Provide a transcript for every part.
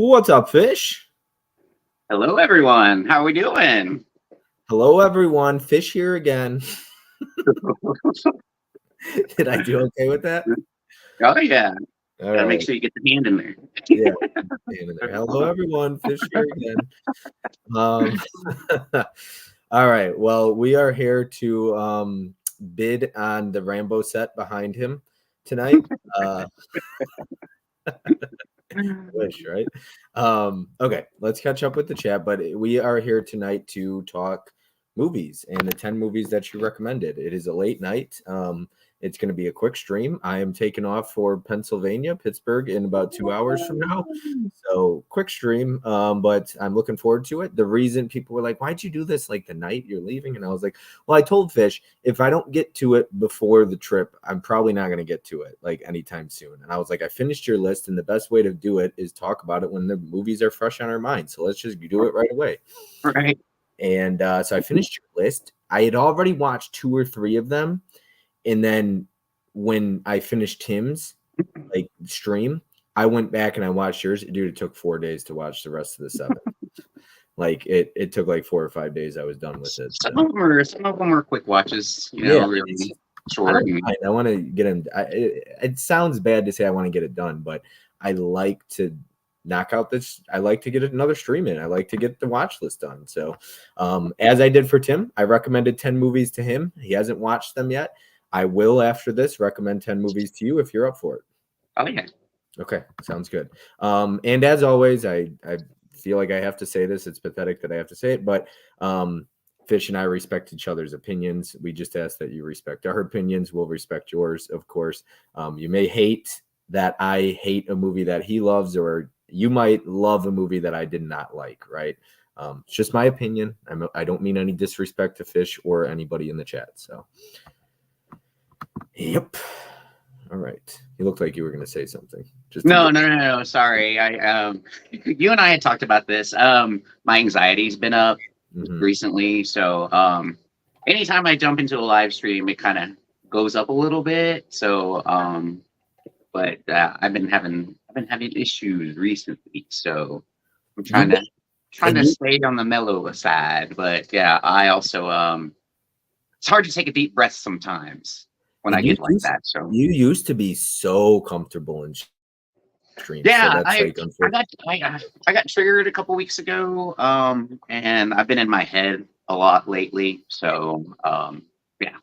What's up, Fish? Hello, everyone. How are we doing? Hello, everyone. Fish here again. Did I do okay with that? Oh yeah, All gotta make right. sure you get the hand in there. Yeah. Hand in there. Hello, everyone. Fish here again. Um, all right. Well, we are here to bid on the Rambo set behind him tonight. Wish, right? Okay, let's catch up with the chat. But we are here tonight to talk movies and the 10 movies that you recommended. It is a late night. It's going to be a quick stream. I am taking off for Pennsylvania, Pittsburgh, in about 2 hours from now. So quick stream, but I'm looking forward to it. The reason people were like, "Why'd you do this like the night you're leaving?" And I was like, "Well, I told Fish if I don't get to it before the trip, I'm probably not going to get to it like anytime soon." And I was like, "I finished your list, and the best way to do it is talk about it when the movies are fresh on our mind. So let's just do it right away." Right. And so I finished your list. I had already watched 2 or 3 of them, and then when I finished Tim's like stream, I went back and I watched yours. Dude, it took 4 days to watch the rest of the 7. Like it took like 4 or 5 days. I was done with it. Some So. of them are quick watches. Yeah, Really I short. don't mind. I want to get him. It sounds bad to say I want to get it done, but I like to knock out this. I like to get another stream in. I like to get the watch list done. So, as I did for Tim, I recommended 10 movies to him. He hasn't watched them yet. I will, after this, recommend 10 movies to you if you're up for it. Oh yeah. Okay, sounds good. And as always, I feel like I have to say this. It's pathetic that I have to say it, but Fish and I respect each other's opinions. We just ask that you respect our opinions. We'll respect yours, of course. You may hate that I hate a movie that he loves, or you might love a movie that I did not like, right? It's just my opinion. I don't mean any disrespect to Fish or anybody in the chat. So, yep. All right. You looked like you were going to say something. No. Sorry. You and I had talked about this. My anxiety's been up recently, so anytime I jump into a live stream, it kind of goes up a little bit. So, but I've been having issues recently, so I'm trying to stay on the mellow side. But yeah, I also it's hard to take a deep breath sometimes when I get like that. So you used to be so comfortable in streams. Yeah, so that's I got triggered a couple weeks ago, and I've been in my head a lot lately. So yeah,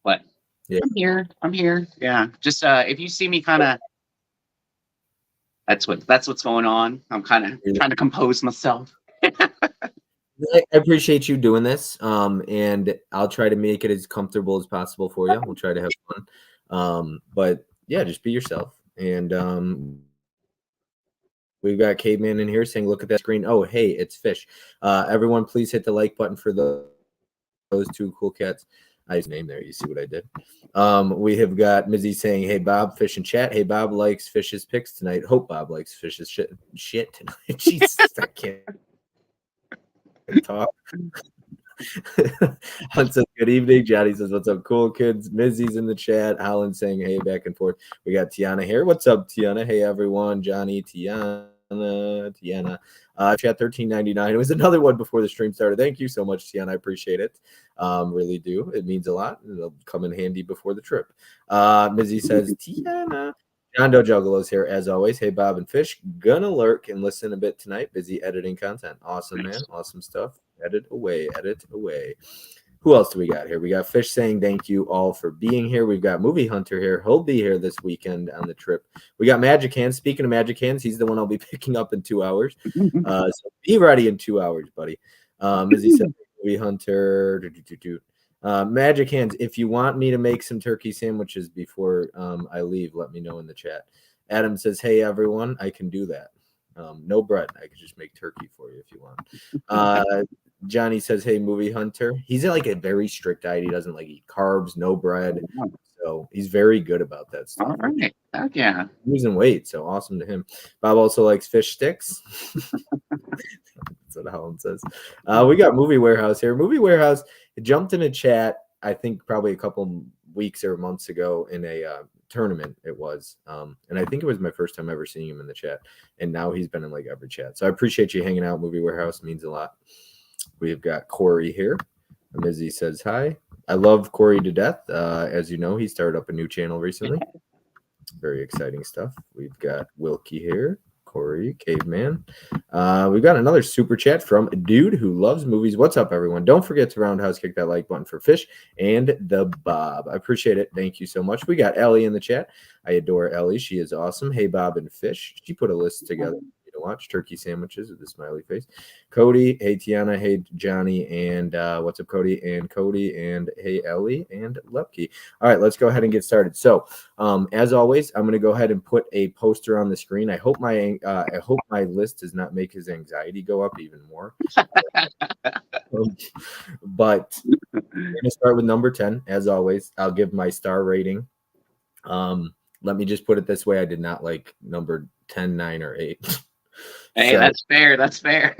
but yeah. I'm here. Yeah, just if you see me kind of, that's what's going on. I'm kind of trying to compose myself. I appreciate you doing this, and I'll try to make it as comfortable as possible for you. We'll try to have fun, but yeah, just be yourself. And we've got Caveman in here saying, "Look at that screen." Oh, hey, it's Fish. Everyone, please hit the like button for those 2 cool cats. I just named there. You see what I did? We have got Mizzy saying, "Hey Bob, Fish in chat. Hey Bob likes Fish's picks tonight. Hope Bob likes Fish's shit tonight." Jesus, I can't talk. Hunt says, "Good evening." Johnny says, "What's up, cool kids?" Mizzy's in the chat. Holland saying, "Hey," back and forth. We got Tiana here. What's up, Tiana? Hey everyone. Johnny, Tiana. Chat 1399. It was another one before the stream started. Thank you so much, Tiana. I appreciate it. Really do. It means a lot. It'll come in handy before the trip. Mizzy says, "Tiana." John Doe Juggalo's here as always. Hey Bob and Fish. Gonna lurk and listen a bit tonight. Busy editing content. Awesome, man. Awesome stuff. Edit away. Who else do we got here? We got Fish saying thank you all for being here. We've got Movie Hunter here. He'll be here this weekend on the trip. We got Magic Hands. Speaking of Magic Hands, he's the one I'll be picking up in 2 hours. So be ready in 2 hours, buddy. As he said, Movie Hunter. Magic Hands, if you want me to make some turkey sandwiches before I leave, let me know in the chat. Adam says, "Hey everyone, I can do that. No bread. I could just make turkey for you if you want." Johnny says, "Hey, Movie Hunter." He's like a very strict diet. He doesn't like eat carbs, no bread. So he's very good about that stuff. All right. Heck yeah. Losing weight. So awesome to him. Bob also likes fish sticks. That's what Holland says. We got Movie Warehouse here. Movie Warehouse jumped in a chat, I think probably a couple weeks or months ago in a tournament it was. And I think it was my first time ever seeing him in the chat. And now he's been in like every chat. So I appreciate you hanging out. Movie Warehouse means a lot. We've got Corey here. Mizzy says hi. I love Corey to death. As you know, he started up a new channel recently. Very exciting stuff. We've got Wilkie here. Corey, Caveman. We've got another super chat from a dude who loves movies. What's up, everyone? Don't forget to roundhouse kick that like button for Fish and the Bob. I appreciate it. Thank you so much. We got Ellie in the chat. I adore Ellie. She is awesome. Hey, Bob and Fish. She put a list together to watch turkey sandwiches with a smiley face. Cody, hey Tiana, hey Johnny, and what's up, Cody and hey Ellie and Lepke. All right, let's go ahead and get started. So, as always, I'm going to go ahead and put a poster on the screen. I hope my list does not make his anxiety go up even more. But we're going to start with number 10. As always, I'll give my star rating. Let me just put it this way: I did not like number 10, 9, or 8. Hey, so, that's fair. That's fair.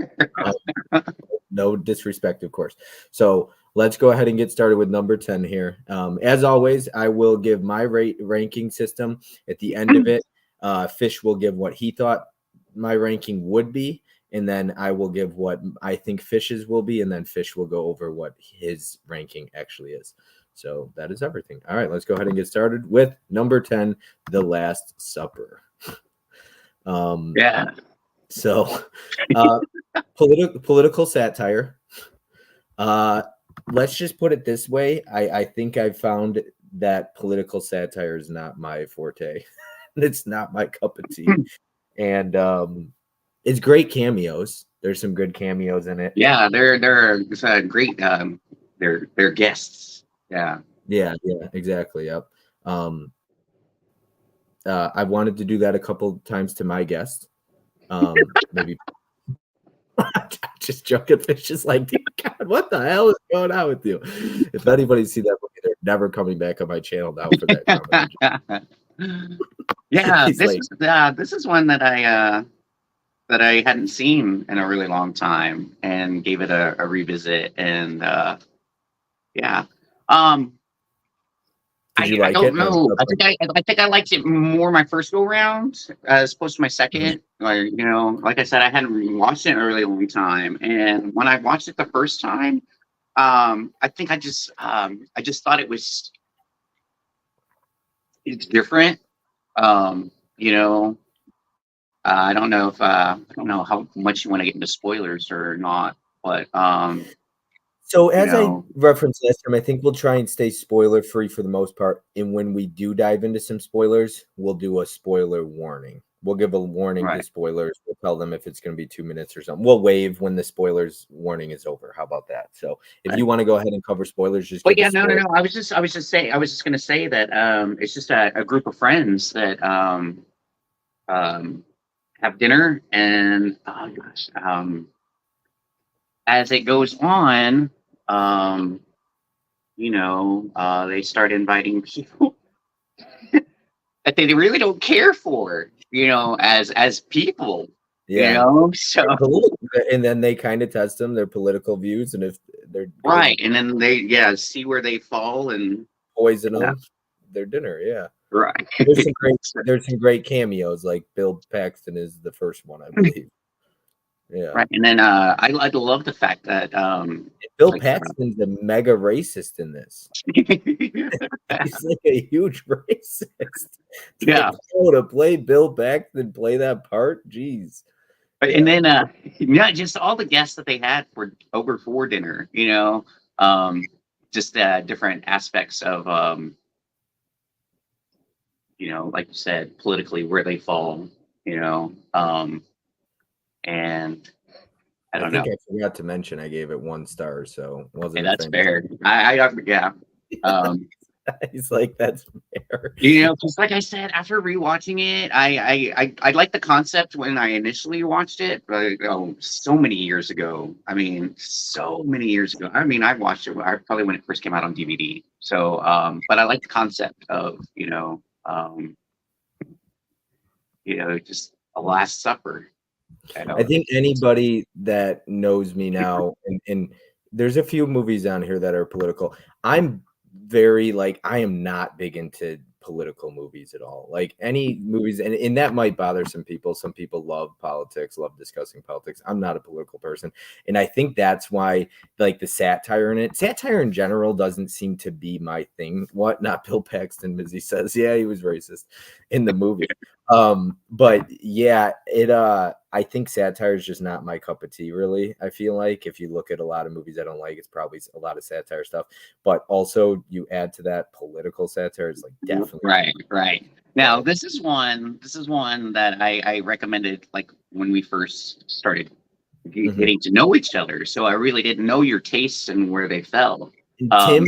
No disrespect, of course. So let's go ahead and get started with number 10 here. As always, I will give my ranking system at the end of it. Fish will give what he thought my ranking would be, and then I will give what I think Fish's will be, and then Fish will go over what his ranking actually is. So that is everything. All right, let's go ahead and get started with number 10, The Last Supper. Yeah. So, political satire. Let's just put it this way. I think I've found that political satire is not my forte. It's not my cup of tea. And it's great cameos. There's some good cameos in it. Yeah, they're great. They're guests. Yeah. Yeah, exactly. Yep. I wanted to do that a couple times to my guest. Maybe just joking. Fish is like, God, what the hell is going on with you? If anybody see that movie, they're never coming back on my channel now for that. Yeah, this is one that I hadn't seen in a really long time, and gave it a revisit. And yeah, did you like it? I don't know. I think I liked it more my first go round as opposed to my second. Like, you know, like I said, I hadn't watched it in a really long time, and when I watched it the first time, I think I just thought it's different. You know, I don't know how much you want to get into spoilers or not, but so as I referenced last time, I think we'll try and stay spoiler free for the most part. And when we do dive into some spoilers, we'll do a spoiler warning. We'll give a warning to spoilers. We'll tell them if it's going to be 2 minutes or something. We'll wave when the spoilers warning is over. How about that? So if you want to go ahead and cover spoilers, just. But yeah, no. I was just going to say that it's just a group of friends that have dinner, and oh gosh, as it goes on, they start inviting people that they really don't care for, as people. Yeah. So and then they kind of test them, their political views, and if they're right, and then they see where they fall and poison them their dinner. Yeah. Right. There's some great cameos, like Bill Paxton is the first one, I believe. Yeah. Right. And then I love the fact that Bill Paxton's a mega racist in this. He's like a huge racist. To play Bill Paxton, play that part. Jeez. And then just all the guests that they had were over for dinner, just different aspects of like you said, politically where they fall, and I don't know. I forgot to mention I gave it 1 star, so wasn't. Hey, that's fair. I He's like, that's fair. Because like I said, after rewatching it, I liked the concept when I initially watched it, but so many years ago. I watched it probably when it first came out on DVD. So, but I like the concept of just a Last Supper. I think anybody that knows me now, and there's a few movies on here that are political. I'm very I am not big into political movies at all. Like any movies, and that might bother some people. Some people love politics, love discussing politics. I'm not a political person. And I think that's why like the satire in general doesn't seem to be my thing. What? Not Bill Paxton, as he says. Yeah, he was racist in the movie. But yeah, I think satire is just not my cup of tea, really. I feel like if you look at a lot of movies I don't like, it's probably a lot of satire stuff. But also you add to that political satire, it's like definitely right. Now this is one that I recommended like when we first started getting to know each other. So I really didn't know your tastes and where they fell. Tim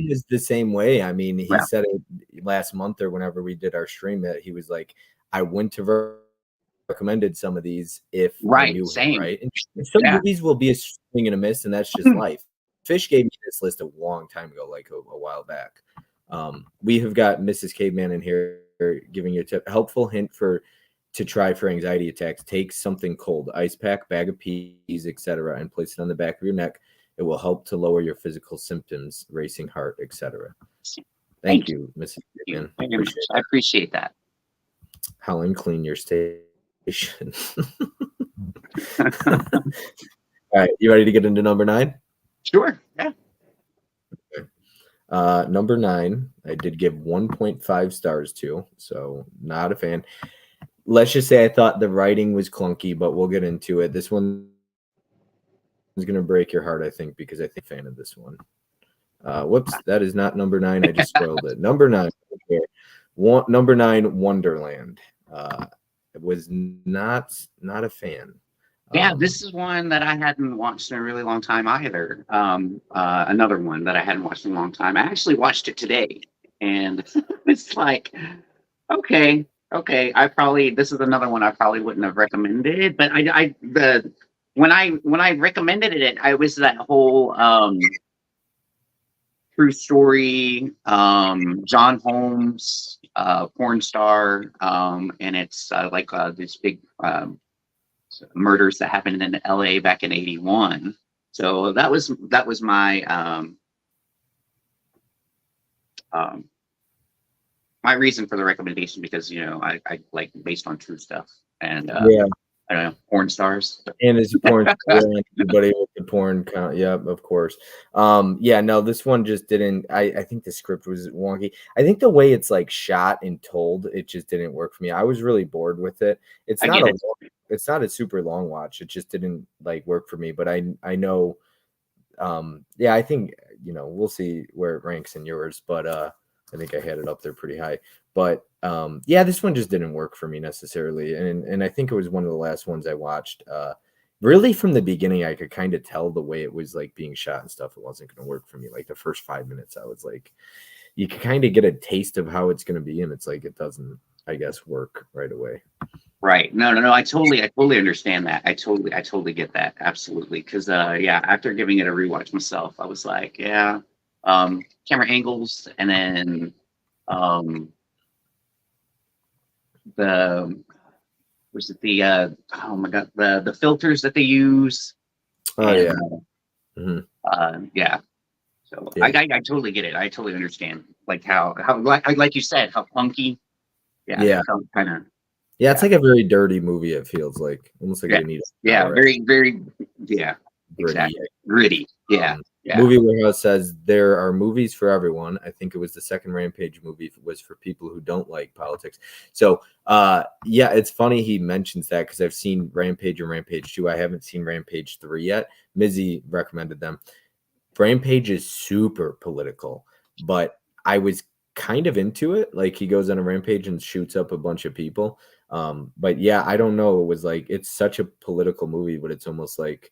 was the same way. I mean, he said it last month or whenever we did our stream that he was like, I wouldn't have recommended some of these if I knew him, right? And some movies will be a swing and a miss, and that's just life. Fish gave me this list a long time ago, like a while back. We have got Mrs. Caveman in here giving you a tip. Helpful hint to try for anxiety attacks. Take something cold, ice pack, bag of peas, etc., and place it on the back of your neck. It will help to lower your physical symptoms, racing heart, etc. Thank you, Mrs. Caveman. I appreciate that. Helen, clean your station. All right, you ready to get into number 9? Sure. Yeah. Okay. Number 9, I did give 1.5 stars to, so not a fan. Let's just say I thought the writing was clunky, but we'll get into it. This one is going to break your heart, I think, because I think I'm a fan of this one. Whoops, that is not number 9. I just spoiled it. Number 9. Number 9, Wonderland. Was not a fan. Yeah, this is one that I hadn't watched in a really long time either. Another one that I hadn't watched in a long time. I actually watched it today, and it's like, okay. This is another one I probably wouldn't have recommended, but when I recommended it, I was that whole true story, John Holmes, porn star, and it's like this big murders that happened in LA back in '81. So that was my my reason for the recommendation, because I like based on true stuff, and I don't know, porn stars. And it's porn everybody with the porn count. Yep, of course. No, this one just didn't. I think the script was wonky. I think the way it's like shot and told, it just didn't work for me. I was really bored with it. It's not a super long watch. It just didn't like work for me. But I know I think we'll see where it ranks in yours, but I think I had it up there pretty high. But this one just didn't work for me necessarily, and I think it was one of the last ones I watched. Really, from the beginning, I could kind of tell the way it was like being shot and stuff. It wasn't going to work for me. Like the first 5 minutes, I was like, you could kind of get a taste of how it's going to be, and it's like it doesn't, I guess, work right away. Right. No. I totally understand that. I totally get that. Absolutely. Because after giving it a rewatch myself, I was like, camera angles, and then the filters that they use. So I totally get it. I totally understand like how like you said, how funky. Kind of. Yeah, it's like a very dirty movie. It feels like almost like you need. Very, very. Yeah, exactly. Gritty. Yeah. Movie Warehouse says there are movies for everyone. I think it was the second Rampage movie was for people who don't like politics. So, it's funny he mentions that because I've seen Rampage and Rampage 2. I haven't seen Rampage 3 yet. Mizzy recommended them. Rampage is super political, but I was kind of into it. Like he goes on a rampage and shoots up a bunch of people. But I don't know. It was like, it's such a political movie, but it's almost like,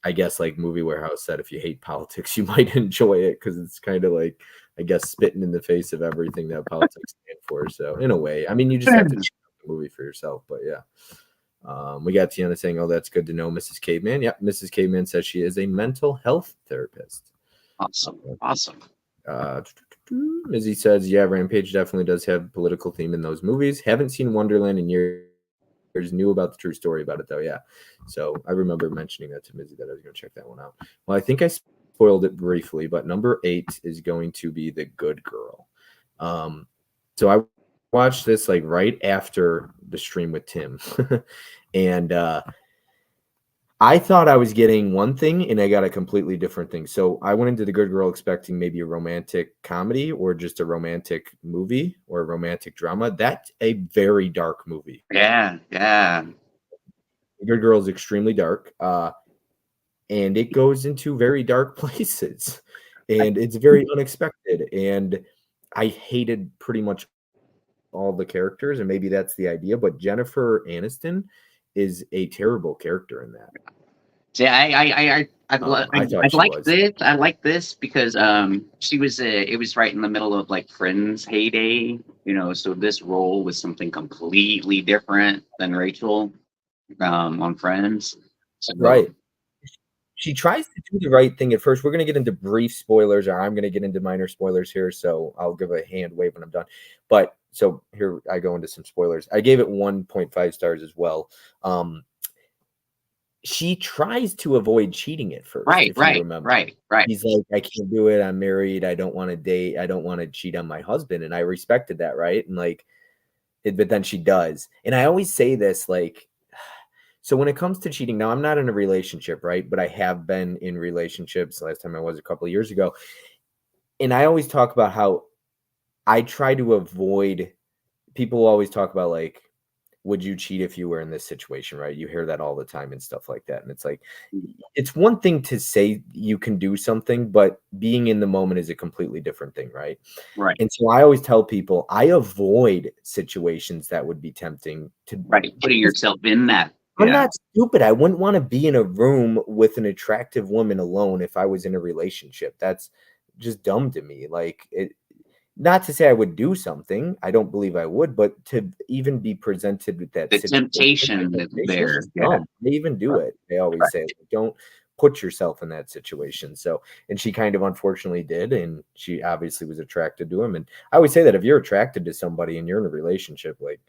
I guess like Movie Warehouse said, if you hate politics, you might enjoy it because it's kind of like, I guess, spitting in the face of everything that politics stand for. So in a way, I mean, you just have to check out the movie for yourself. But we got Tiana saying, "Oh, that's good to know, Mrs. Caveman." Yep, Mrs. Caveman says she is a mental health therapist. Awesome. Mizzy says, "Yeah, Rampage definitely does have political theme in those movies. Haven't seen Wonderland in years. Knew about the true story about it though." Yeah, so I remember mentioning that to Mizzy that I was going to check that one out. Well, I think I spoiled it briefly, but number 8 is going to be The Good Girl. So I watched this like right after the stream with Tim, and I thought I was getting one thing and I got a completely different thing. So I went into The Good Girl expecting maybe a romantic comedy or just a romantic movie or a romantic drama. That's a very dark movie. Yeah. The Good Girl is extremely dark. And it goes into very dark places. And it's very unexpected. And I hated pretty much all the characters, and maybe that's the idea, but Jennifer Aniston is a terrible character in that. See, I thought she like was. this. I like this because she was it was right in the middle of like Friends heyday, you know. So this role was something completely different than Rachel on Friends. So, Right. She tries to do the right thing at first. We're going to get into brief spoilers, or I'm going to get into minor spoilers here, so I'll give a hand wave when I'm done. But so here I go into some spoilers. I gave it 1.5 stars as well. She tries to avoid cheating at first. Right. He's like, I can't do it. I'm married. I don't want to date. I don't want to cheat on my husband. And I respected that, right? And like, but then she does. And I always say this, like, so when it comes to cheating, now I'm not in a relationship, right? But I have been in relationships. Last time I was a couple of years ago. And I always talk about how I try to avoid, people always talk about like, would you cheat if you were in this situation, right? You hear that all the time and stuff like that. And it's like, it's one thing to say you can do something, but being in the moment is a completely different thing, right? Right. And so I always tell people I avoid situations that would be tempting to. Right. Putting yourself in that. I'm not stupid. I wouldn't want to be in a room with an attractive woman alone if I was in a relationship. That's just dumb to me. Like, it, not to say I would do something. I don't believe I would, but to even be presented with that, the temptation there. Yeah. They even do it. They always say, like, don't put yourself in that situation. So, and she kind of unfortunately did, and she obviously was attracted to him. And I always say that if you're attracted to somebody and you're in a relationship, like,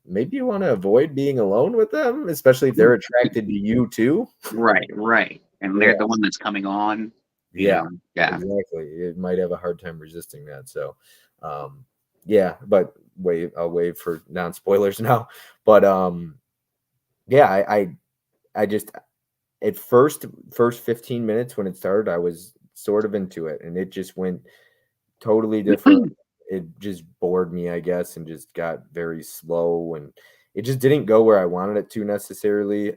maybe you want to avoid being alone with them, especially if they're attracted to you too. Right. And they're the one that's coming on. Yeah, exactly. It might have a hard time resisting that. So, but I'll wait for non-spoilers now. But I just at first 15 minutes when it started, I was sort of into it, and it just went totally different. It just bored me, I guess, and just got very slow, and it just didn't go where I wanted it to necessarily.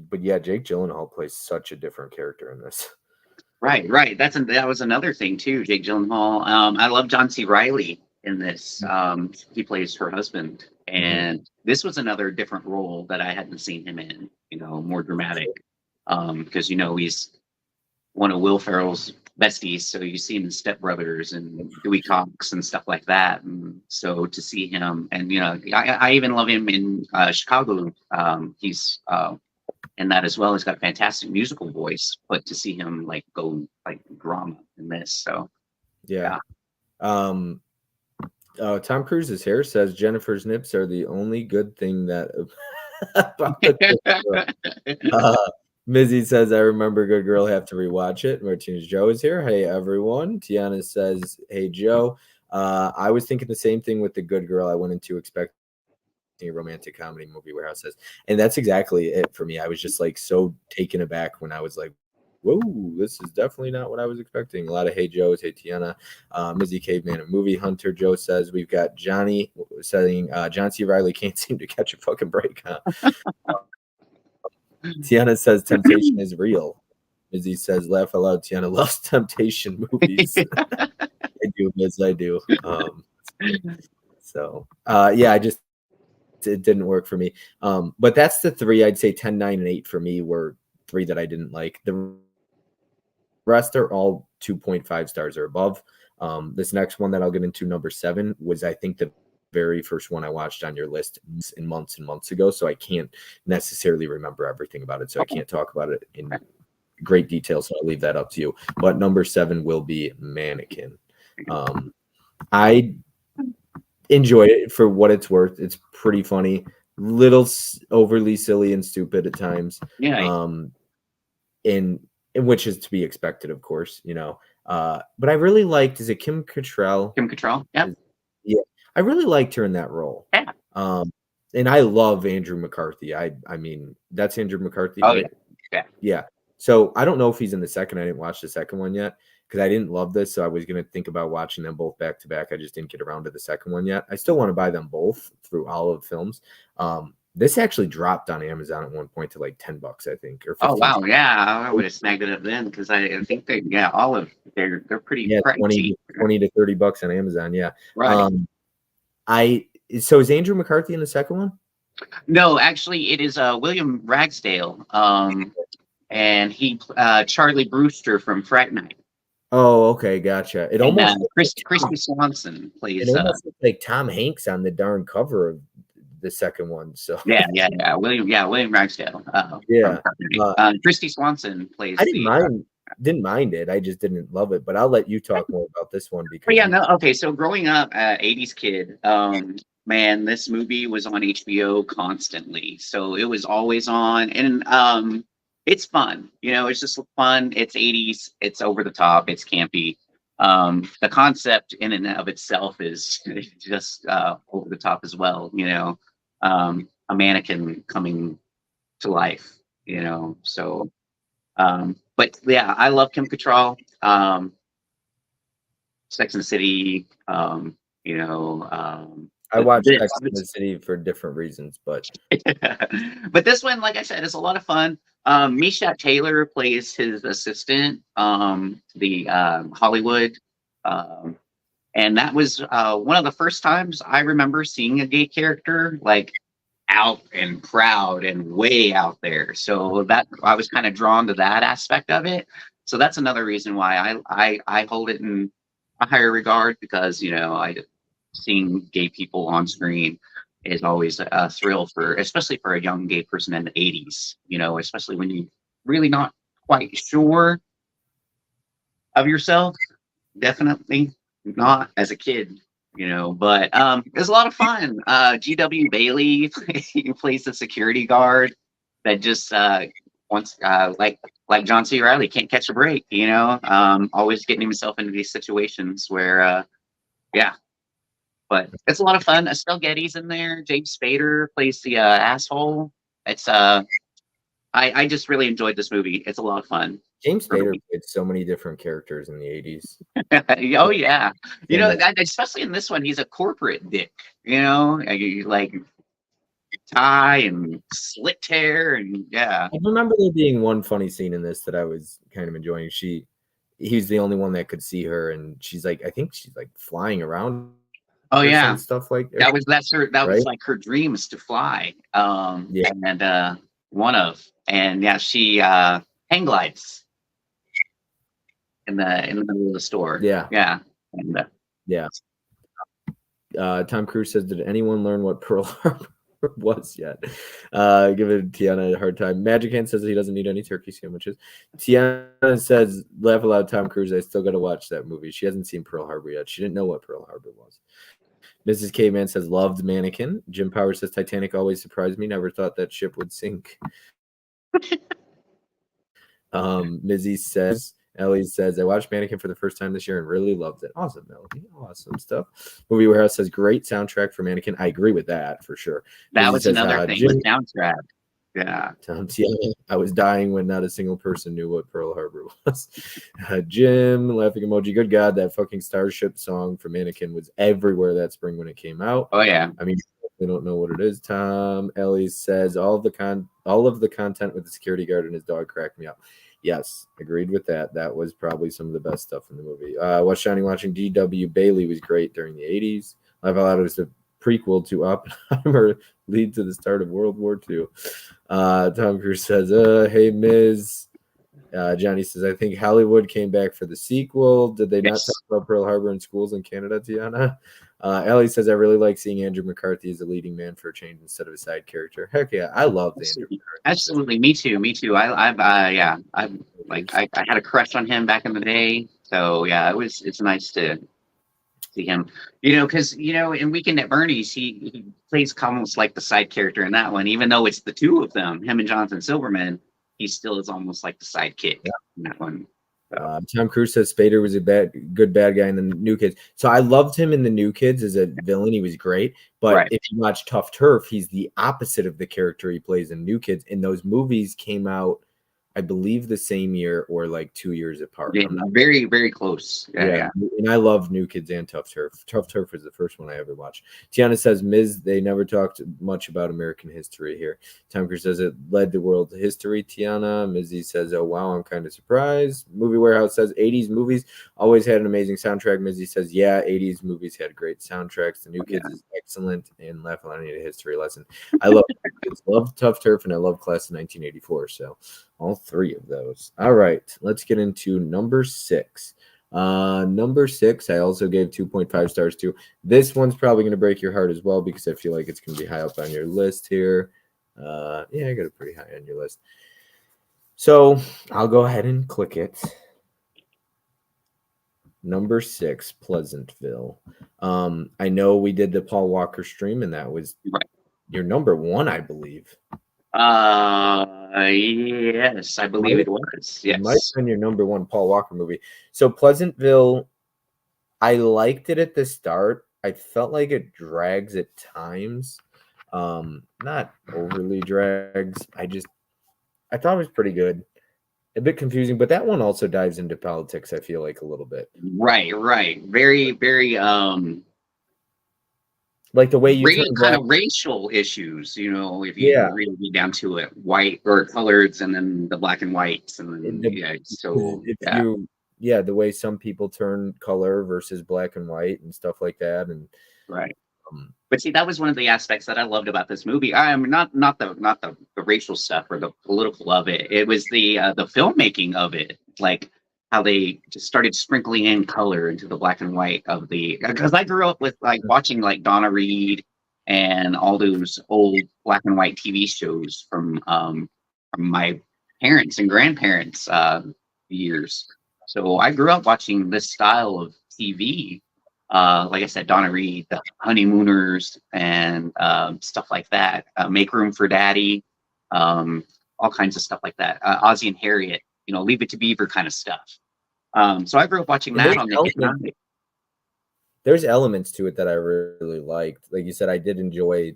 But yeah, Jake Gyllenhaal plays such a different character in this. Right. That was another thing too. Jake Gyllenhaal. I love John C. Reilly in this. He plays her husband, and this was another different role that I hadn't seen him in. You know, more dramatic, because he's one of Will Ferrell's besties, so you see him in Step Brothers and Dewey Cox and stuff like that. And so to see him, and I even love him in Chicago. He's in that as well. He's got a fantastic musical voice, but to see him like go like drama in this, so yeah. Tom Cruise's hair says Jennifer's nips are the only good thing that. Mizzy says, I remember Good Girl, have to rewatch it. Martinez Joe is here. Hey, everyone. Tiana says, hey, Joe. I was thinking the same thing with The Good Girl. I went into expecting a romantic comedy movie, Warehouse says. And that's exactly it for me. I was just like so taken aback when I was like, whoa, this is definitely not what I was expecting. A lot of hey, Joes. Hey, Tiana. Mizzy Caveman, a movie hunter. Joe says, we've got Johnny saying, John C. Reilly can't seem to catch a fucking break, huh? Tiana says temptation is real. Mizzy says laugh aloud. Tiana loves temptation movies. I do, Miz. I do. It didn't work for me. But that's the three. I'd say 10, 9, and 8 for me were three that I didn't like. The rest are all 2.5 stars or above. This next one that I'll get into, number 7, was I think the very first one I watched on your list in months and months ago, so I can't necessarily remember everything about it, so I can't talk about it in great detail, so I'll leave that up to you. But number 7 will be Mannequin. I enjoyed it for what it's worth. It's pretty funny, little overly silly and stupid at times, in which is to be expected, of course. But I really liked, is it Kim Cattrall? Kim Cattrall. Yep. Yeah, I really liked her in that role. Yeah. And I love Andrew McCarthy. I mean, that's Andrew McCarthy, Oh, right? yeah. Yeah. So I don't know if he's in the second. I didn't watch the second one yet because I didn't love this. So I was going to think about watching them both back to back. I just didn't get around to the second one yet. I still want to buy them both through Olive Films. This actually dropped on Amazon at one point to like $10, I think. Or 15. Oh wow, yeah, I would have snagged it up then because I think they, yeah, Olive, they're pretty pricey. 20 to $30 on Amazon. Yeah. Right. So is Andrew McCarthy in the second one? No, actually, it is William Ragsdale, and he Charlie Brewster from Fright Night. Oh, okay, gotcha. It And, almost Christy Swanson plays. It almost looks like Tom Hanks on the darn cover of the second one. So yeah, William Ragsdale. Christy Swanson plays. I didn't mind it. I just didn't love it. But I'll let you talk more about this one because. But yeah, no, okay. So growing up, 80s kid, man, this movie was on HBO constantly. So it was always on, and it's fun. You know, it's just fun. It's 80s. It's over the top. It's campy. The concept in and of itself is just over the top as well. You know, a mannequin coming to life. You know, so. But yeah, I love Kim Cattrall. Sex and the City. You know. I watched Sex and the City for different reasons, but this one, like I said, is a lot of fun. Misha Taylor plays his assistant, the Hollywood, and that was one of the first times I remember seeing a gay character like out and proud and way out there. So that I was kind of drawn to that aspect of it. So that's another reason why I hold it in a higher regard because you know seeing gay people on screen is always a thrill especially for a young gay person in the 80s, you know, especially when you're really not quite sure of yourself. Definitely not as a kid, you know, but it was a lot of fun. G.W. Bailey plays the security guard that just wants like John C. Reilly can't catch a break, you know, always getting himself into these situations where yeah. But it's a lot of fun. Estelle Getty's in there. James Spader plays the asshole. It's I just really enjoyed this movie. It's a lot of fun. James Spader played so many different characters in the 80s. Oh yeah, you know, especially in this one, he's a corporate dick. You know, like tie and slicked hair, and yeah. I remember there being one funny scene in this that I was kind of enjoying. He's the only one that could see her, and she's like, I think she's like flying around. Oh yeah, stuff like that was was like her dreams to fly. And she hang glides in the middle of the store. Yeah. And, Tom Cruise says, "Did anyone learn what Pearl Harbor was yet?" Giving Tiana a hard time. Magic Hand says he doesn't need any turkey sandwiches. Tiana says, "Laugh aloud, Tom Cruise. I still got to watch that movie. She hasn't seen Pearl Harbor yet. She didn't know what Pearl Harbor was." Mrs. K-Man says, "Loved Mannequin." Jim Power says, "Titanic always surprised me. Never thought that ship would sink." Mizzy says, Ellie says, "I watched Mannequin for the first time this year and really loved it." Awesome, Ellie. Awesome stuff. Movie Warehouse says, "Great soundtrack for Mannequin." I agree with that for sure. That was another thing with soundtrack. Yeah. I was dying when not a single person knew what Pearl Harbor was. Jim, laughing emoji. Good God, that fucking Starship song for Mannequin was everywhere that spring when it came out. Oh yeah. I mean, they don't know what it is. Tom Ellie says all of the content with the security guard and his dog cracked me up. Yes, agreed with that. That was probably some of the best stuff in the movie. What's Shining watching G.W. Bailey was great during the 80s. Laugh Out Loud was the prequel to Oppenheimer, lead to the start of World War II. Tom Cruise says, "Hey, Ms." Johnny says, "I think Hollywood came back for the sequel. Did they not talk about Pearl Harbor in schools in Canada, Tiana?" Ellie says, "I really like seeing Andrew McCarthy as a leading man for a change instead of a side character." Heck yeah, I love Andrew McCarthy. Absolutely, me too. I had a crush on him back in the day. So yeah, it's nice to see him. You know, because you know, in Weekend at Bernie's, he plays almost like the side character in that one, even though it's the two of them, him and Jonathan Silverman. He still is almost like the sidekick in that one. Tom Cruise says Spader was a good bad guy in the New Kids. So I loved him in the New Kids as a villain. He was great. But Right. if you watch Tough Turf, he's the opposite of the character he plays in New Kids. And those movies came out, I believe, the same year or like 2 years apart. Yeah, very, very close. Yeah. And I love New Kids and Tough Turf. Tough Turf was the first one I ever watched. Tiana says, Miz, they never talked much about American history here. Tom Cruise says it led to world history, Tiana. Mizzy says, oh, wow, I'm kind of surprised. Movie Warehouse says 80s movies always had an amazing soundtrack. Mizzy says, yeah, 80s movies had great soundtracks. The New Kids is excellent and laugh on a history lesson. I love kids, love Tough Turf, and I love Class of 1984. So all three of those. All right, let's get into number 6. Number 6, I also gave 2.5 stars to. This one's probably going to break your heart as well because I feel like it's going to be high up on your list here. Yeah, I got it pretty high on your list. So I'll go ahead and click it. Number 6, Pleasantville. I know we did the Paul Walker stream, and that was your number 1, I believe. Yes, I believe it was. Yes, it might have been your number 1 Paul Walker movie. So Pleasantville, I liked it at the start. I felt like it drags at times, not overly drags. I thought it was pretty good. A bit confusing, but that one also dives into politics, I feel like, a little bit. Right. Very, very like the way you kind of racial issues, if you really get down to it, white or coloreds, and then the black and whites, and then the way some people turn color versus black and white and stuff like that, and right. But see, that was one of the aspects that I loved about this movie. Not the racial stuff or the political of it. It was the filmmaking of it, like how they just started sprinkling in color into the black and white of because I grew up with like watching like Donna Reed and all those old black and white TV shows from my parents and grandparents years. So I grew up watching this style of TV. Like I said, Donna Reed, the Honeymooners, and stuff like that. Make Room for Daddy, all kinds of stuff like that. Ozzie and Harriet, Leave It to Beaver kind of stuff. So I grew up watching that on the. There's elements to it that I really liked. Like you said, I did enjoy.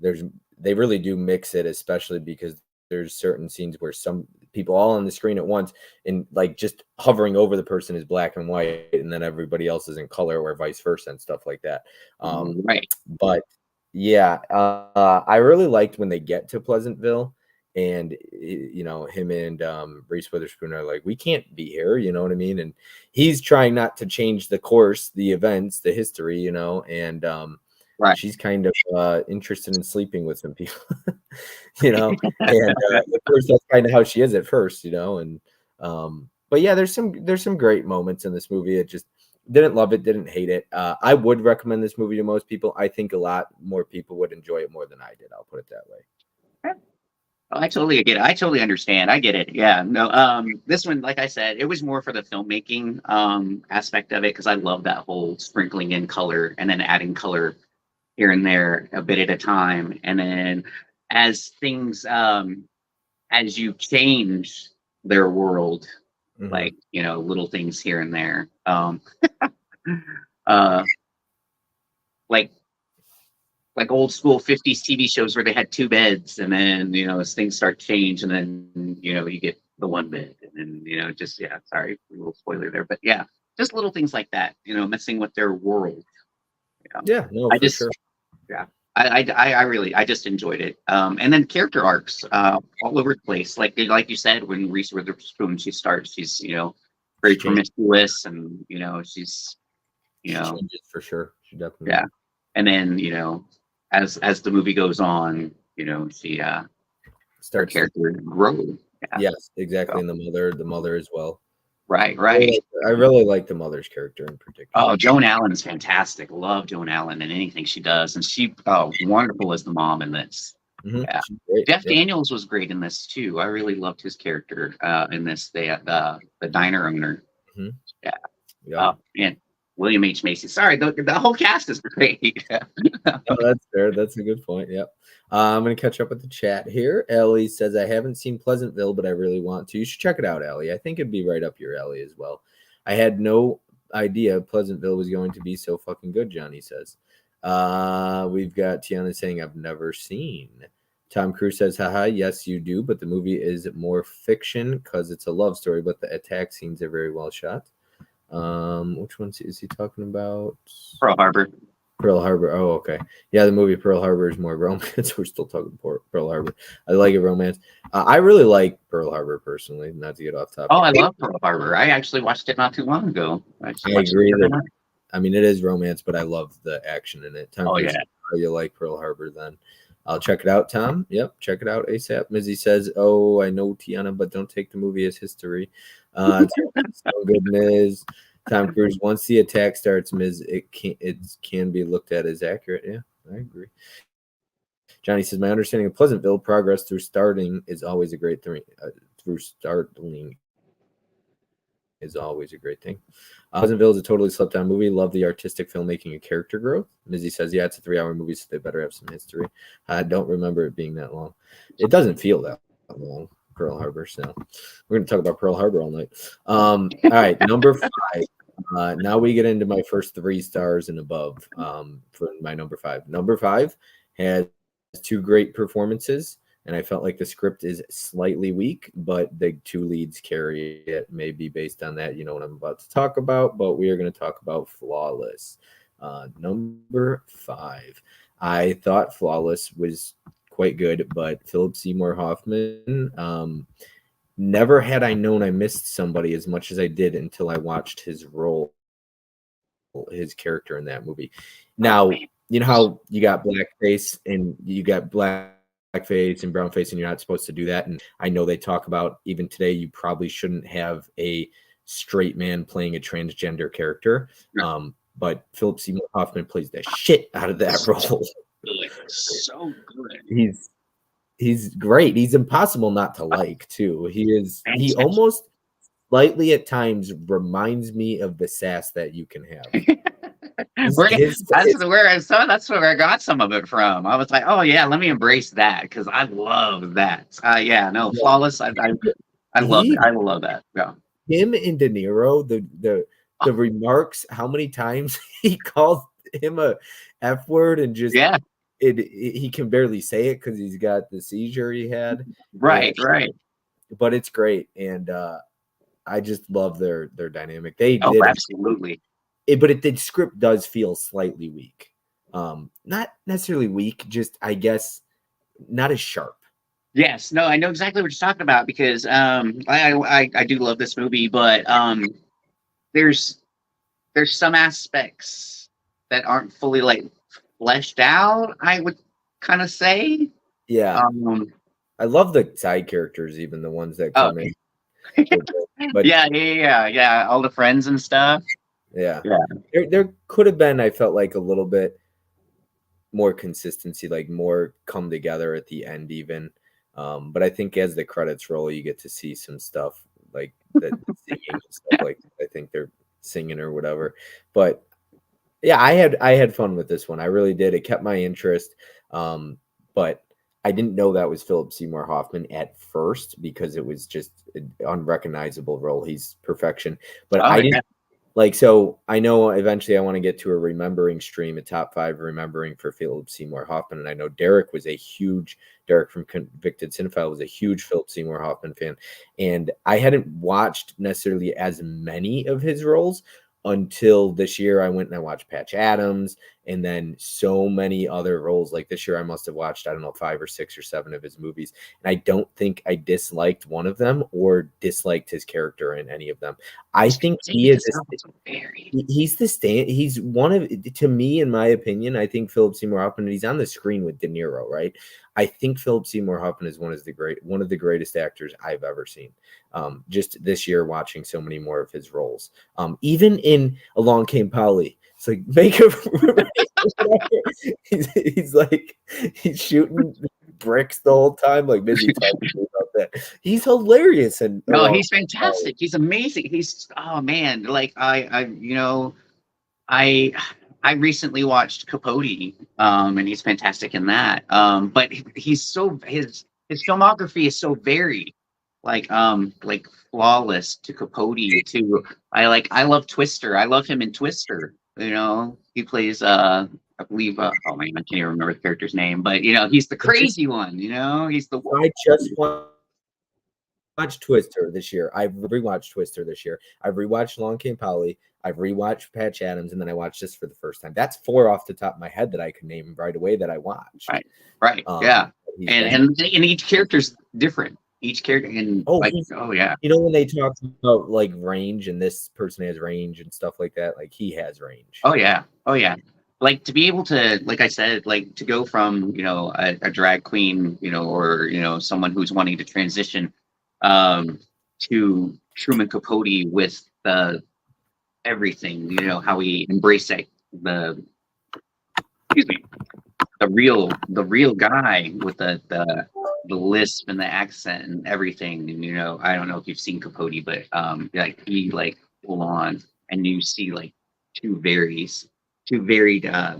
They really do mix it, especially because there's certain scenes where some people all on the screen at once and like just hovering over the person is black and white, and then everybody else is in color, or vice versa, and stuff like that. Right. But yeah, I really liked when they get to Pleasantville, and him and Reese Witherspoon are like, we can't be here, you know what I mean? And he's trying not to change the course, the events, the history, and right. She's kind of interested in sleeping with some people, and of course that's kind of how she is at first, and but yeah, there's some great moments in this movie. It just didn't love it, didn't hate it. I would recommend this movie to most people. I think a lot more people would enjoy it more than I did. I'll put it that way. Oh, I totally get it. I totally understand. I get it. Yeah. No. This one, like I said, it was more for the filmmaking aspect of it, because I love that whole sprinkling in color and then adding color here and there a bit at a time, and then as things as you change their world, like little things here and there, like old school 50s TV shows where they had 2 beds, and then as things start to change, and then you get the 1 bed, and then sorry, a little spoiler there, but yeah, just little things like that, messing with their world. Sure. Yeah, I just enjoyed it. And then character arcs all over the place. Like you said, when Reese Witherspoon she's very promiscuous, and she's she changes for sure. She definitely And then as the movie goes on, she starts her character grow. Yes, exactly. So. And the mother as well. Right. I really like the mother's character in particular. Oh, Joan Allen is fantastic. Love Joan Allen and anything she does, and she wonderful as the mom in this. Mm-hmm. Yeah, Jeff Daniels was great in this too. I really loved his character in this. The diner owner. Mm-hmm. Yeah. And William H. Macy. Sorry, the whole cast is great. Oh, that's fair. That's a good point. Yep. I'm going to catch up with the chat here. Ellie says, I haven't seen Pleasantville, but I really want to. You should check it out, Ellie. I think it'd be right up your alley as well. I had no idea Pleasantville was going to be so fucking good, Johnny says. We've got Tiana saying, I've never seen. Tom Cruise says, haha, yes, you do, but the movie is more fiction because it's a love story, but the attack scenes are very well shot. Which one is he talking about? Pearl Harbor. Pearl Harbor. Oh, okay. Yeah, the movie Pearl Harbor is more romance. We're still talking Pearl Harbor. I like it romance. I really like Pearl Harbor personally. Not to get off topic. Oh, I love Pearl Harbor. I actually watched it not too long ago. I agree. I mean, it is romance, but I love the action in it. Oh yeah. You like Pearl Harbor? Then I'll check it out, Tom. Yep, check it out ASAP. Mizzy says, "Oh, I know Tiana, but don't take the movie as history." So good, Miz. Tom Cruise. Once the attack starts, Miz, it can be looked at as accurate. Yeah, I agree. Johnny says, my understanding of Pleasantville progress through starting is always a great thing. Through startling is always a great thing. Pleasantville is a totally slept on movie. Love the artistic filmmaking and character growth. Mizzy says, yeah, it's a 3-hour movie, so they better have some history. I don't remember it being that long. It doesn't feel that long. Pearl Harbor. So we're going to talk about Pearl Harbor all night. All right, number 5. Now we get into my first 3 stars and above for my number 5. Number 5 has 2 great performances, and I felt like the script is slightly weak, but the 2 leads carry it. Maybe based on that, you know what I'm about to talk about, but we are going to talk about Flawless. Number 5. I thought Flawless was quite good, but Philip Seymour Hoffman, never had I known I missed somebody as much as I did until I watched his role, his character in that movie. Now, you know how you got blackface and you got blackface and brownface, and you're not supposed to do that. And I know they talk about even today, you probably shouldn't have a straight man playing a transgender character. But Philip Seymour Hoffman plays the shit out of that role. So good. He's great. He's impossible not to like too. He almost slightly at times reminds me of the sass that you can have. That's where I got some of it from. I was like, oh yeah, let me embrace that because I love that. Flawless. I love it. I love that. Yeah. Him and De Niro, the remarks, how many times he called him a F word and just he can barely say it because he's got the seizure he had. Right. But it's great, and I just love their dynamic. Absolutely. But the script does feel slightly weak. Not necessarily weak, just I guess not as sharp. Yes, no, I know exactly what you're talking about because I do love this movie, but there's some aspects that aren't fully like fleshed out, I would kind of say. Yeah. I love the side characters, even the ones that come in. But yeah. All the friends and stuff. Yeah. There could have been, I felt like, a little bit more consistency, like more come together at the end even. But I think as the credits roll, you get to see some stuff like the singing and stuff. Like I think they're singing or whatever. But yeah, I had fun with this one. I really did. It kept my interest. But I didn't know that was Philip Seymour Hoffman at first because it was just an unrecognizable role. He's perfection. But I didn't so I know eventually I want to get to a remembering stream, a top 5 remembering for Philip Seymour Hoffman. And I know Derek from Convicted Cinephile was a huge Philip Seymour Hoffman fan. And I hadn't watched necessarily as many of his roles until this year. I went and I watched Patch Adams and then so many other roles. Like this year I must have watched, I don't know, 5 or 6 or 7 of his movies. And I don't think I disliked one of them or disliked his character in any of them. I think he's one of, to me, in my opinion, I think Philip Seymour Hoffman, he's on the screen with De Niro, right? I think Philip Seymour Hoffman is one of the greatest actors I've ever seen. Just this year, watching so many more of his roles. Even in Along Came Polly, it's like he's like he's shooting bricks the whole time. Like busy talking about that. He's hilarious he's fantastic. He's amazing. He's like I I I recently watched Capote, and he's fantastic in that. But he's so his filmography is so varied, like Flawless to Capote to I love Twister. I love him in Twister. You know, he plays I believe oh man, I can't even remember the character's name, but you know, he's the crazy one. You know, he's the I just watched Twister this year. I've rewatched Twister this year. I've rewatched Long Came Polly. I've rewatched Patch Adams, and then I watched this for the first time. That's 4 off the top of my head that I can name right away that I watched. Right, yeah, and each character's different. Each character, and yeah, you know when they talk about like range, and this person has range and stuff like that, like he has range. Oh yeah, like to be able to, like I said, like to go from a drag queen, or someone who's wanting to transition to Truman Capote with the everything, how he embraced the excuse me, the real guy with the lisp and the accent and everything. And I don't know if you've seen Capote, but like he like full on, and you see like two varied yeah,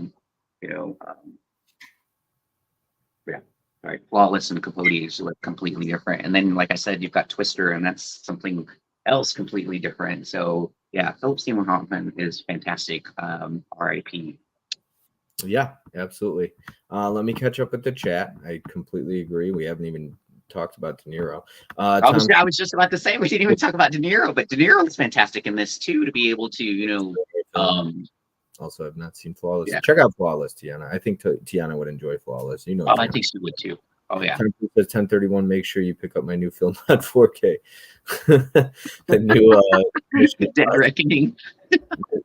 right, Flawless and Capote is like completely different. And then like I said, you've got Twister, and that's something else completely different. So yeah, Philip Seymour Hoffman is fantastic. RIP. Yeah, absolutely. Let me catch up with the chat. I completely agree. We haven't even talked about De Niro. I was just about to say we didn't even talk about De Niro, but De Niro is fantastic in this too, to be able to also, I've not seen Flawless. Yeah. Check out Flawless, Tiana. I think Tiana would enjoy Flawless. I think she would too. Oh yeah. Says 1031. Make sure you pick up my new film on 4K. The new Dead Reckoning.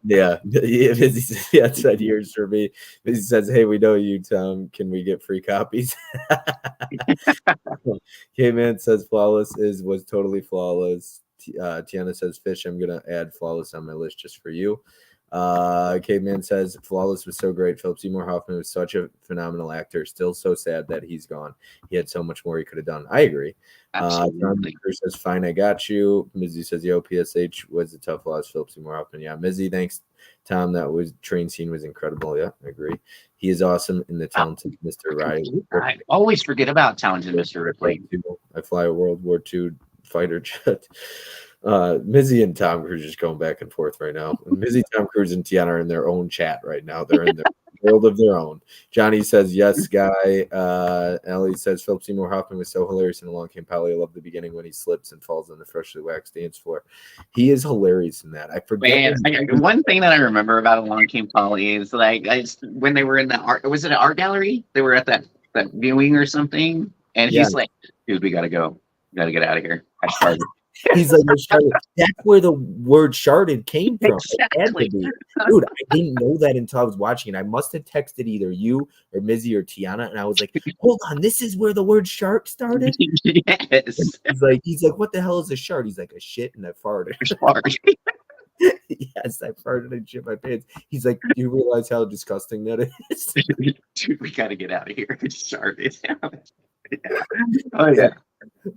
Yeah, it's that years for me. He says, "Hey, we know you, Tom. Can we get free copies?" K-Man says Flawless was totally flawless. Tiana says Fish. I'm gonna add Flawless on my list just for you. Caveman says Flawless was so great. Philip Seymour Hoffman was such a phenomenal actor. Still so sad that he's gone. He had so much more he could have done. I agree. Absolutely. Says fine, I got you. Mizzy says yo, PSH was a tough loss. Philip Seymour Hoffman. Yeah, Mizzy, thanks, Tom. That was train scene was incredible. Yeah, I agree. He is awesome in the Talented Mr. Riley. I always forget about Talented Mr. Ripley. I fly a World War II fighter jet. Mizzy and Tom Cruise just going back and forth right now. Mizzy, Tom Cruise, and Tiana are in their own chat right now. They're in their world of their own. Johnny says yes, guy. Ellie says Philip Seymour Hoffman was so hilarious in Along Came Polly. I love the beginning when he slips and falls on the freshly waxed dance floor. He is hilarious in that. I forget. One thing that I remember about Along Came Polly is like when they were in the art. Was it an art gallery? They were at that viewing or something, and he's like, "Dude, we gotta go. We gotta get out of here." I started. He's like, that's where the word sharded came from. Exactly. Dude, I didn't know that until I was watching it. I must have texted either you or Mizzy or Tiana, and I was like, hold on, this is where the word shark started? Yes. He's like, what the hell is a shard? He's like, a shit and I farted. Yes, I farted and shit my pants. He's like, do you realize how disgusting that is? Dude, we gotta get out of here. Sharded. Yeah. Oh yeah.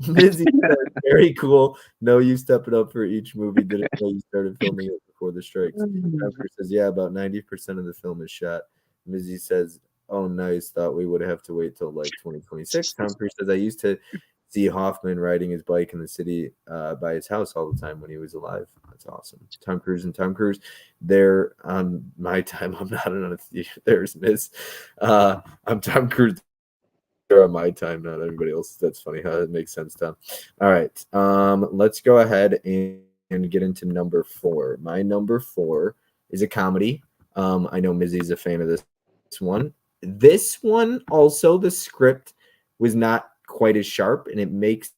Mizzy said, very cool. No, you stepping up for each movie. Didn't know you started filming it before the strikes. Tucker says, yeah, about 90% of the film is shot. Mizzy says, oh, nice. Thought we would have to wait till like 2026. Tom Cruise says, I used to see Hoffman riding his bike in the city by his house all the time when he was alive. That's awesome. Tom Cruise, they're on my time. I'm not on a there's Miss. I'm Tom Cruise. They're on my time, not everybody else. That's funny how that makes sense, Tom. All right. Let's go ahead and get into number 4. My number 4 is a comedy. I know Mizzy's a fan of this one. This one also, the script was not quite as sharp, and it makes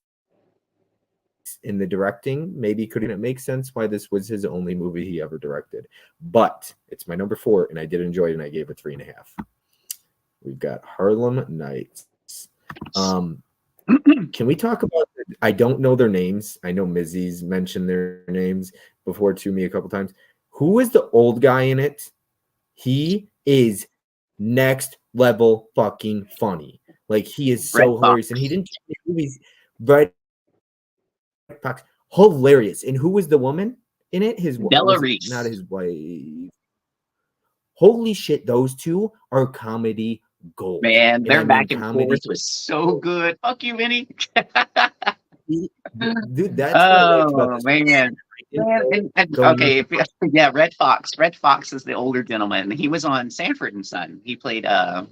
in the directing maybe couldn't it make sense why this was his only movie he ever directed. But it's my number 4, and I did enjoy it, and I gave it 3.5. We've got Harlem Nights. Can we talk about I don't know their names. I know Mizzy's mentioned their names before to me a couple times. Who is the old guy in it? He is next level fucking funny. Like he is so hilarious. And he didn't do movies right. Hilarious. And who was the woman in it? His Della Reese. Not his wife. Holy shit, those two are comedy gold. Man, And their I mean back and comedy. forth was so good. Fuck you, Vinny. Dude, that's what I liked about Oh this. man. Okay, yeah, Red Fox. Red Fox is the older gentleman. He was on Sanford and Son. He played Sanford,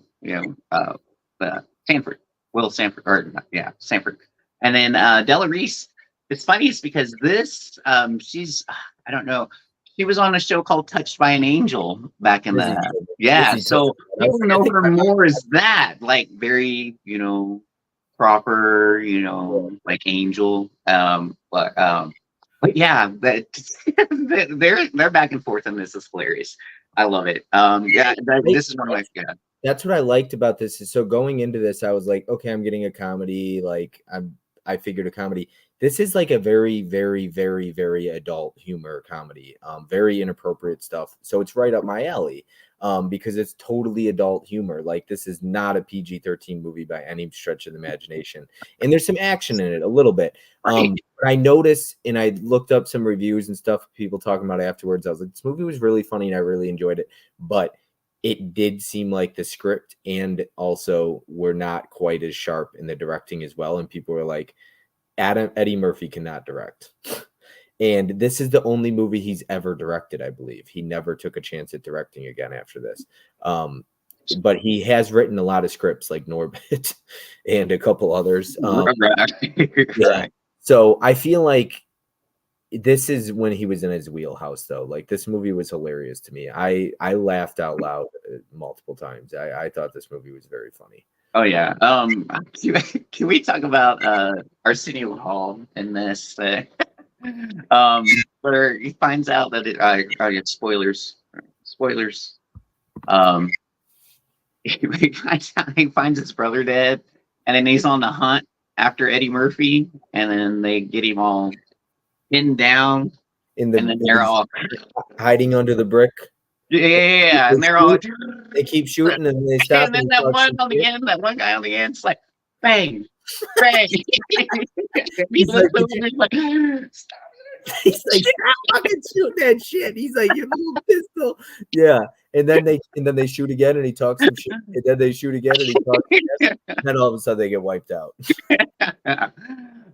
Will Sanford, or yeah, Sanford. And then Della Reese. It's funny, it's because this she's I don't know. She was on a show called Touched by an Angel back in so people know her more as that, like very, proper, like Angel. But yeah, their back and forth in this is hilarious. I love it. This is one of my That's what I liked about this. So going into this, I was like, okay, I'm getting a comedy. Like I figured a comedy. This is like a very, very, very, very adult humor comedy. Very inappropriate stuff. So it's right up my alley. Because it's totally adult humor. Like this is not a PG-13 movie by any stretch of the imagination. And there's some action in it a little bit. But I noticed, and I looked up some reviews and stuff, people talking about it afterwards. I was like, this movie was really funny and I really enjoyed it. But it did seem like the script and also were not quite as sharp in the directing as well. And people were like, Eddie Murphy cannot direct. And this is the only movie he's ever directed, I believe. He never took a chance at directing again after this. But he has written a lot of scripts like Norbit and a couple others. Yeah. So I feel like this is when he was in his wheelhouse, though. Like this movie was hilarious to me. I laughed out loud multiple times. I thought this movie was very funny. Oh yeah. Can we talk about Arsenio Hall in this? Where he finds out that I get spoilers. He finds his brother dead, and then he's on the hunt after Eddie Murphy, and then they get him all pinned down, and then they're all hiding under the brick. Yeah, and they're all they keep shooting, and they stop. And then that one guy on the end, it's like bang, bang. He's like, stop fucking shooting that shit. He's like, your little pistol. Yeah. And then they shoot again and he talks some shit. And then they shoot again and he talks again. And then all of a sudden they get wiped out.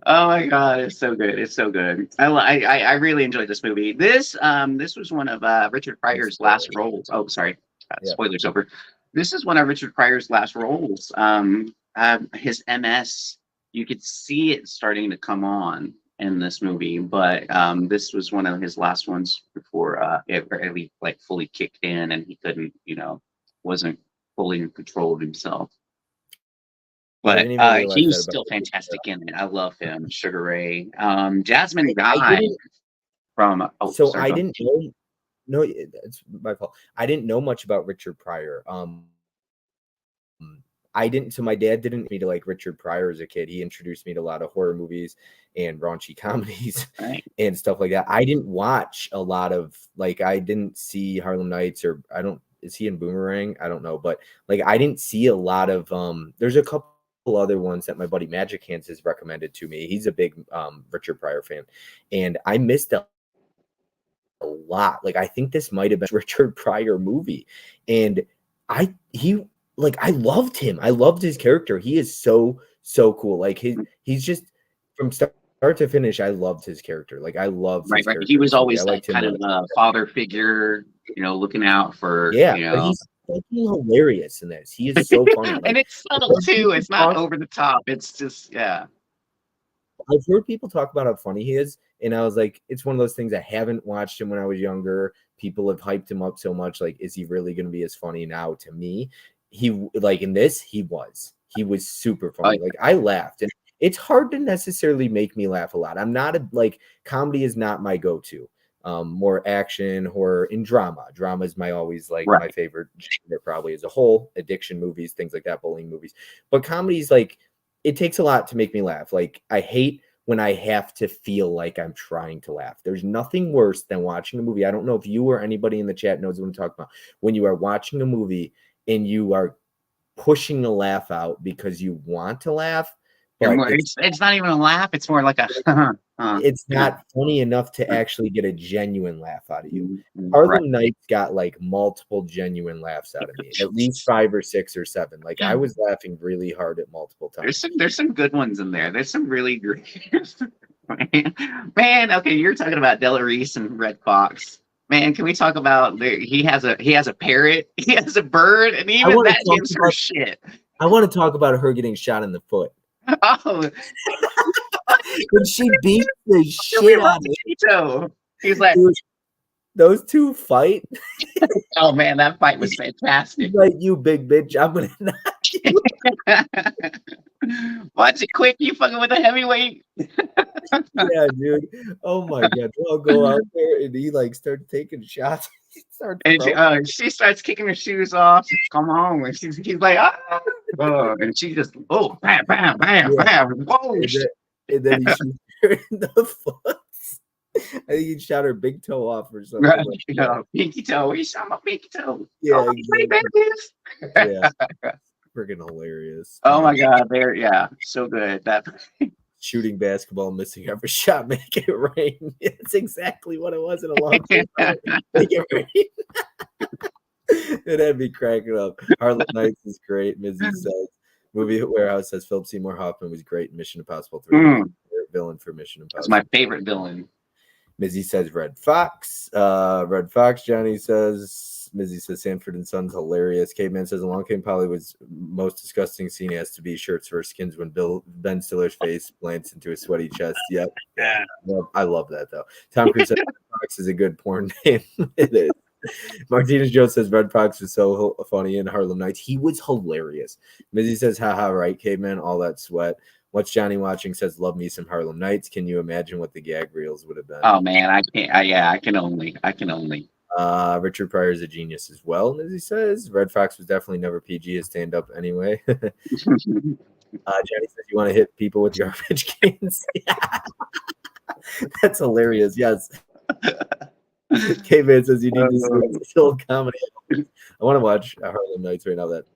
Oh my god, it's so good. It's so good. I really enjoyed this movie. This was one of Richard Pryor's last roles. Oh, sorry. Spoilers over. This is one of Richard Pryor's last roles. His MS, you could see it starting to come on in this movie, but this was one of his last ones before it really like fully kicked in and he couldn't, wasn't fully in control of himself. But he was still fantastic in it. I love him. Sugar Ray, Jasmine Guy from. I didn't know. No, it's my fault. I didn't know much about Richard Pryor. So my dad didn't me to like Richard Pryor as a kid. He introduced me to a lot of horror movies and raunchy comedies and stuff like that. I didn't watch a lot of I didn't see Harlem Nights is he in Boomerang? I don't know, but I didn't see a lot of there's a couple other ones that my buddy Magic Hands has recommended to me. He's a big Richard Pryor fan, and I missed a lot. I think this might have been a Richard Pryor movie, and I loved him. I loved his character. He is so cool. He's just from start to finish. I loved his character. I loved his character. He was always that kind of father figure, looking out for. But he's fucking hilarious in this. He is so funny, and it's subtle too. It's not over the top. It's just I've heard people talk about how funny he is, and I was like, it's one of those things. I haven't watched him when I was younger. People have hyped him up so much. Is he really going to be as funny now? To me, he in this, he was super funny. I laughed, and it's hard to necessarily make me laugh a lot. I'm not comedy is not my go-to. More action, horror, and drama. Drama is my my favorite genre probably as a whole. Addiction movies, things like that, bullying movies. But comedy is it takes a lot to make me laugh. I hate when I have to feel like I'm trying to laugh. There's nothing worse than watching a movie. I don't know if you or anybody in the chat knows what I'm talking about. When you are watching a movie and you are pushing a laugh out because you want to laugh. It's not even a laugh. It's more like a it's not funny enough to actually get a genuine laugh out of you. Harlem Nights got like multiple genuine laughs out of me, at least 5 or 6 or 7. Like I was laughing really hard at multiple times. There's some good ones in there. There's some really great. Man, okay, you're talking about Della Reese and Red Fox. Man, can we talk about he has a parrot, he has a bird, and even that gives her shit. I want to talk about her getting shot in the foot. Oh, when she beat the shit out of him. He's like, those two fight. Oh man, that fight was fantastic. He's like, you big bitch, I'm gonna knock you. Watch it quick, you fucking with a heavyweight. Yeah, dude. Oh my god, they'll go out there and he like starts taking shots. She starts kicking her shoes off. Come on, and he's like, and she just bam, bam, bam, bam. Whoa! And then he shoots her in the foot. I think he shot her big toe off or something. Right. Like pinky toe. He shot my pinky toe. Yeah, exactly. Yeah. Freaking hilarious. Oh my god, so good. That shooting basketball, missing every shot, make it rain. It's exactly what it was in a long time. Make it rain. It had me cracking up. Harlem Nights is great. Mizzy says Movie Warehouse says Philip Seymour Hoffman was great in Mission Impossible 3. Villain for Mission Impossible. That's my favorite villain. Mizzy says Red Fox. Red Fox. Johnny says Mizzy says Sanford and Son's hilarious. Caveman says Along Came Polly was most disgusting scene has to be shirts versus skins when Ben Stiller's face plants into a sweaty chest. Yep. Yeah. Well, I love that though. Tom Cruise says Red Fox is a good porn name. It is. Martinez Joe says Red Fox was so funny in Harlem Nights. He was hilarious. Mizzy says, haha, right, Caveman, all that sweat. What's Johnny watching says, love me some Harlem Nights. Can you imagine what the gag reels would have been? Oh man, I can't. I can only. Richard Pryor is a genius as well, as he says. Red Fox was definitely never PG as stand up anyway. Johnny says you want to hit people with garbage cans. That's hilarious. Yes. K-Man says you need to see old comedy. I want to watch Harlem Nights right now. That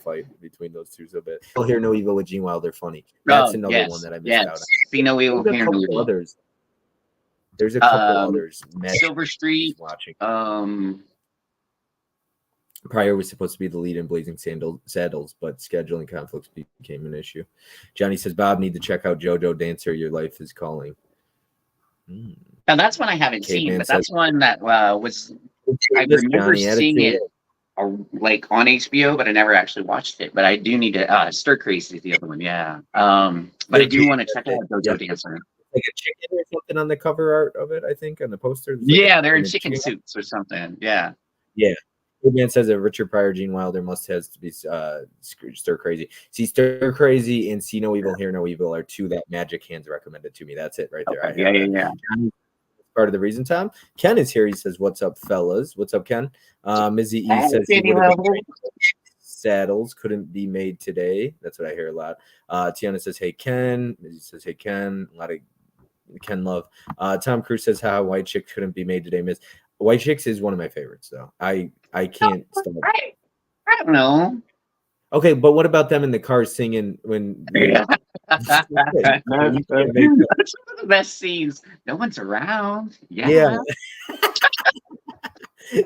fight between those two so bad. I'll Hear No Evil with Gene Wilder. Funny. That's another one that I missed out on. See No Evil, Hear No Evil. Others. There's a couple others. Silver Street. Watching. Pryor was supposed to be the lead in Blazing Saddles, but scheduling conflicts became an issue. Johnny says, Bob, need to check out JoJo Dancer. Your Life is Calling. Now that's one I haven't seen, but that's one that was. I remember seeing it like on HBO, but I never actually watched it. But I do need to. Stir Crazy is the other one, yeah. But I do want to check out JoJo Dancer. Like a chicken or something on the cover art of it, I think, on the poster. Yeah, they're in chicken suits or something. Yeah. Yeah. Man says that Richard Pryor, Gene Wilder must has to be Stir Crazy. See, Stir Crazy and See No Evil, Hear No Evil are two that Magic Hands recommended to me. That's it right there. Okay. Yeah. Part of the reason, Tom. Ken is here. He says, "What's up, fellas? What's up, Ken?" Mizzy E says Saddles couldn't be made today. That's what I hear a lot. Tiana says, "Hey, Ken." Mizzy says, "Hey, Ken." A lot of Ken love. Tom Cruise says, "How White Chicks couldn't be made today, Miss." White Chicks is one of my favorites, though. I can't stop. I don't know. Okay, but what about them in the car singing when? That's one of the best scenes. No one's around. Yeah.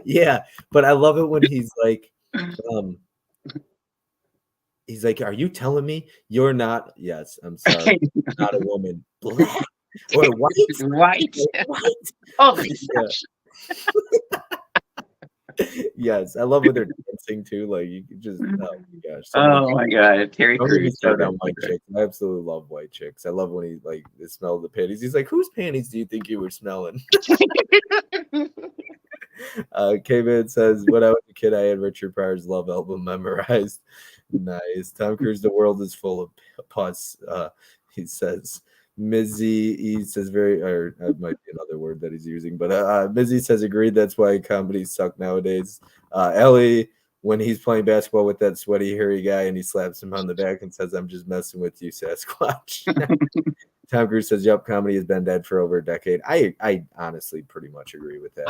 Yeah, but I love it when he's like, "Are you telling me you're not?" Yes, I'm sorry, not a woman. Black or white. Oh, yes, I love when they're dancing too. Like you can just, oh my gosh. My god, Terry Crews. White chicks. I absolutely love White Chicks. I love when he like the smell of the panties. He's like, "Whose panties do you think you were smelling?" K-Man says, "When I was a kid, I had Richard Pryor's Love album memorized." Nice. Tom Cruise, the world is full of pus. He says. Mizzy, he says or that might be another word that he's using, but Mizzy says agreed. That's why comedies suck nowadays. Ellie, when he's playing basketball with that sweaty, hairy guy and he slaps him on the back and says, "I'm just messing with you, Sasquatch." Tom Cruise says, "Yup, comedy has been dead for over a decade." I honestly pretty much agree with that.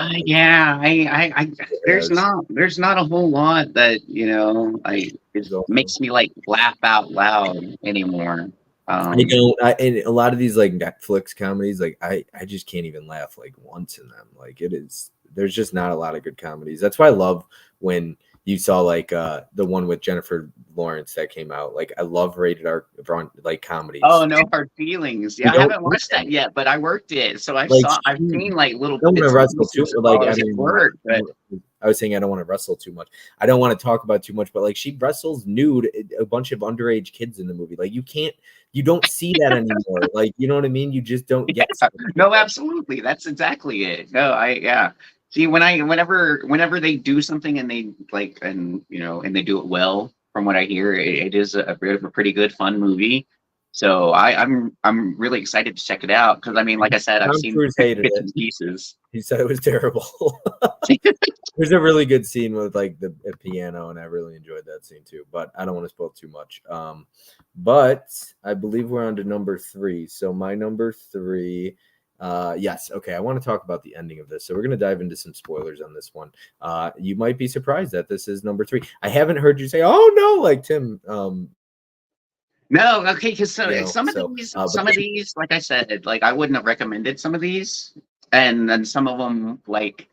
There's not a whole lot that it makes me like laugh out loud anymore. I don't. And a lot of these like Netflix comedies, like I just can't even laugh like once in them. Like it is, there's just not a lot of good comedies. That's why I love when you saw like the one with Jennifer Lawrence that came out. Like I love rated R like comedies. Oh, No Hard Feelings. Yeah, I haven't watched that yet, but I worked it, so I've seen like little I don't want bits to and wrestle too. pieces Like while I I was at mean, work, but I was saying I don't want to wrestle too much. I don't want to talk about too much, but like she wrestles nude a bunch of underage kids in the movie. Like you don't see that anymore. Like you know what I mean? You just don't get. yeah. No, absolutely. That's exactly it. No, yeah. See, whenever they do something and they like, and and they do it well, from what I hear, it is a pretty good fun movie. So I'm really excited to check it out because I mean, like I said, I've Tom seen Cruise hated bits it. and pieces. He said it was terrible. There's a really good scene with like the piano, and I really enjoyed that scene too. But I don't want to spoil too much. But I believe we're on to number 3. So my number 3. Yes. Okay. I want to talk about the ending of this. So we're going to dive into some spoilers on this one. You might be surprised that this is number 3. I haven't heard you say, "Oh no," like Tim. No, okay, because some but of these, like I said, like I wouldn't have recommended some of these, and then some of them, like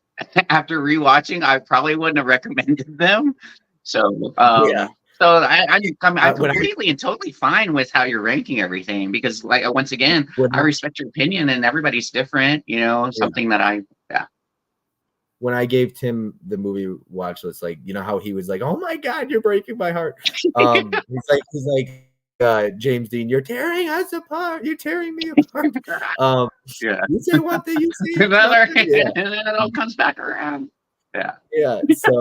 after rewatching, I probably wouldn't have recommended them. So, yeah. so I'm When completely and totally fine with how you're ranking everything because, like, once again, when I respect your opinion and everybody's different. Something that when I gave Tim the movie watch list, like how he was like, "Oh my God, you're breaking my heart." He's like. James Dean, you're tearing us apart. You're tearing me apart. yeah. You say one thing, you see and then it all comes back around. Yeah. Yeah. So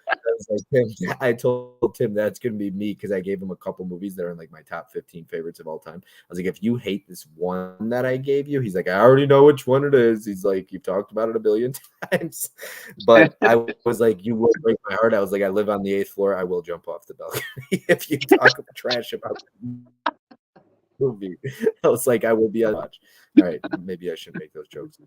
I was like, Tim, I told Tim that's gonna be me because I gave him a couple movies that are in like my top 15 favorites of all time. I was like, if you hate this one that I gave you, he's like, I already know which one it is. He's like, you've talked about it a billion times. But I was like, you will break my heart. I was like, I live on the 8th floor. I will jump off the balcony if you talk trash about the movie. I was like, I will be on watch. All right, maybe I shouldn't make those jokes.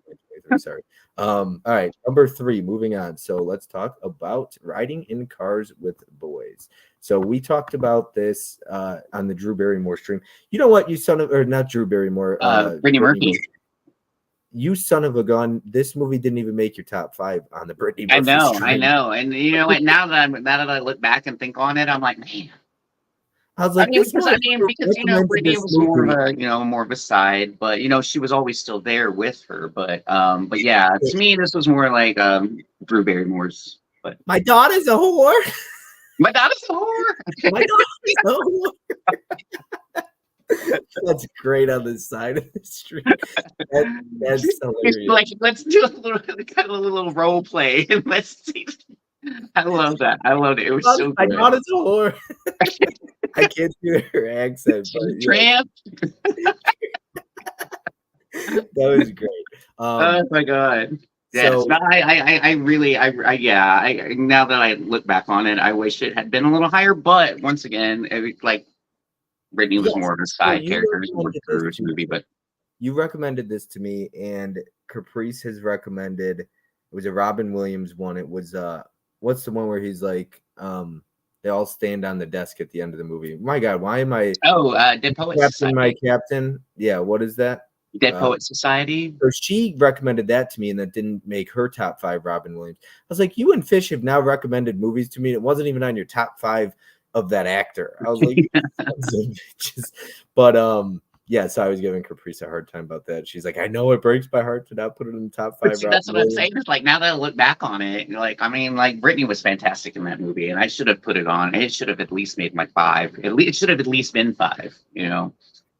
Sorry. All right, number 3. Moving on. So let's talk about riding in cars with boys. So we talked about this on the Drew Barrymore stream. You know what, you son of, or not Drew Barrymore, Brittany Murphy. You son of a gun! This movie didn't even make your top 5 on the Brittany Murphy I stream. know, and you know what? Now that I look back and think on it, I'm like, man. I was like, because Brittany was more of a side, but she was always still there with her. But yeah, to me, this was more like Drew Barrymore's. But my daughter's a whore. My daughter's a whore. My daughter's a whore. That's great on the side of the street. That's hilarious. Let's do a little role play and let's see. I love that. I loved it. It was so good. My daughter's a whore. I can't do her accent, but tramp. That was great. Oh my God. Yes, so, I really, now that I look back on it, I wish it had been a little higher, but once again, Brittany was more of a side character through this movie, but you recommended this to me, and Caprice has recommended, it was a Robin Williams one. It was, what's the one where he's like, they all stand on the desk at the end of the movie. My God, why am I? Oh, Dead Poets Society. My Captain. Yeah, what is that? Dead Poets Society. So she recommended that to me, and that didn't make her top 5 Robin Williams. I was like, you and Fish have now recommended movies to me. It wasn't even on your top 5 of that actor. I was like, but yeah, so I was giving Caprice a hard time about that. She's like, I know it breaks my heart to not put it in the top 5. See, that's what I'm saying. It's like, now that I look back on it, Brittany was fantastic in that movie, and I should have put it on. It should have at least made my 5. It should have at least been 5.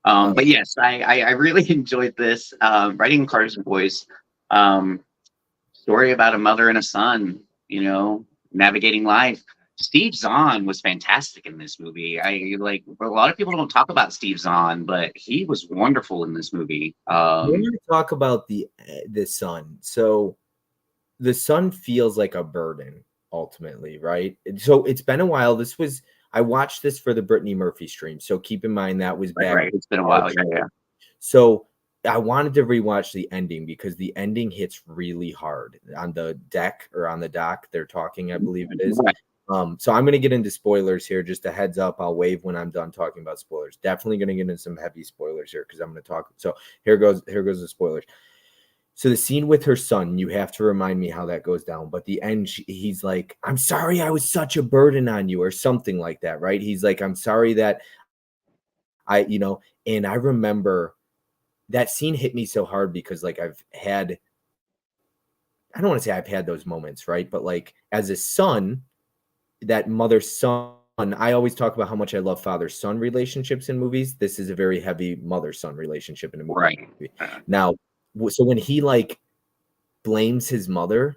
But yes, I really enjoyed this. Riding Cars with Boys, story about a mother and a son, navigating life. Steve Zahn was fantastic in this movie. A lot of people don't talk about Steve Zahn, but he was wonderful in this movie. We're going to talk about the son. So the son feels like a burden ultimately, right? So it's been a while. I watched this for the Brittany Murphy stream. So keep in mind that was back. Right. It's been a while. Yeah. So I wanted to rewatch the ending because the ending hits really hard on the deck or on the dock. They're talking, I believe it is. Right. So I'm going to get into spoilers here. Just a heads up. I'll wave when I'm done talking about spoilers. Definitely going to get into some heavy spoilers here because I'm going to talk. So here goes the spoilers. So the scene with her son, you have to remind me how that goes down. But the end, he's like, I'm sorry I was such a burden on you, or something like that, right? He's like, I'm sorry that and I remember that scene hit me so hard because like I don't want to say I've had those moments, right? But like as a son, that mother-son, I always talk about how much I love father-son relationships in movies. This is a very heavy mother-son relationship in a movie. Right. Now, so when he like blames his mother,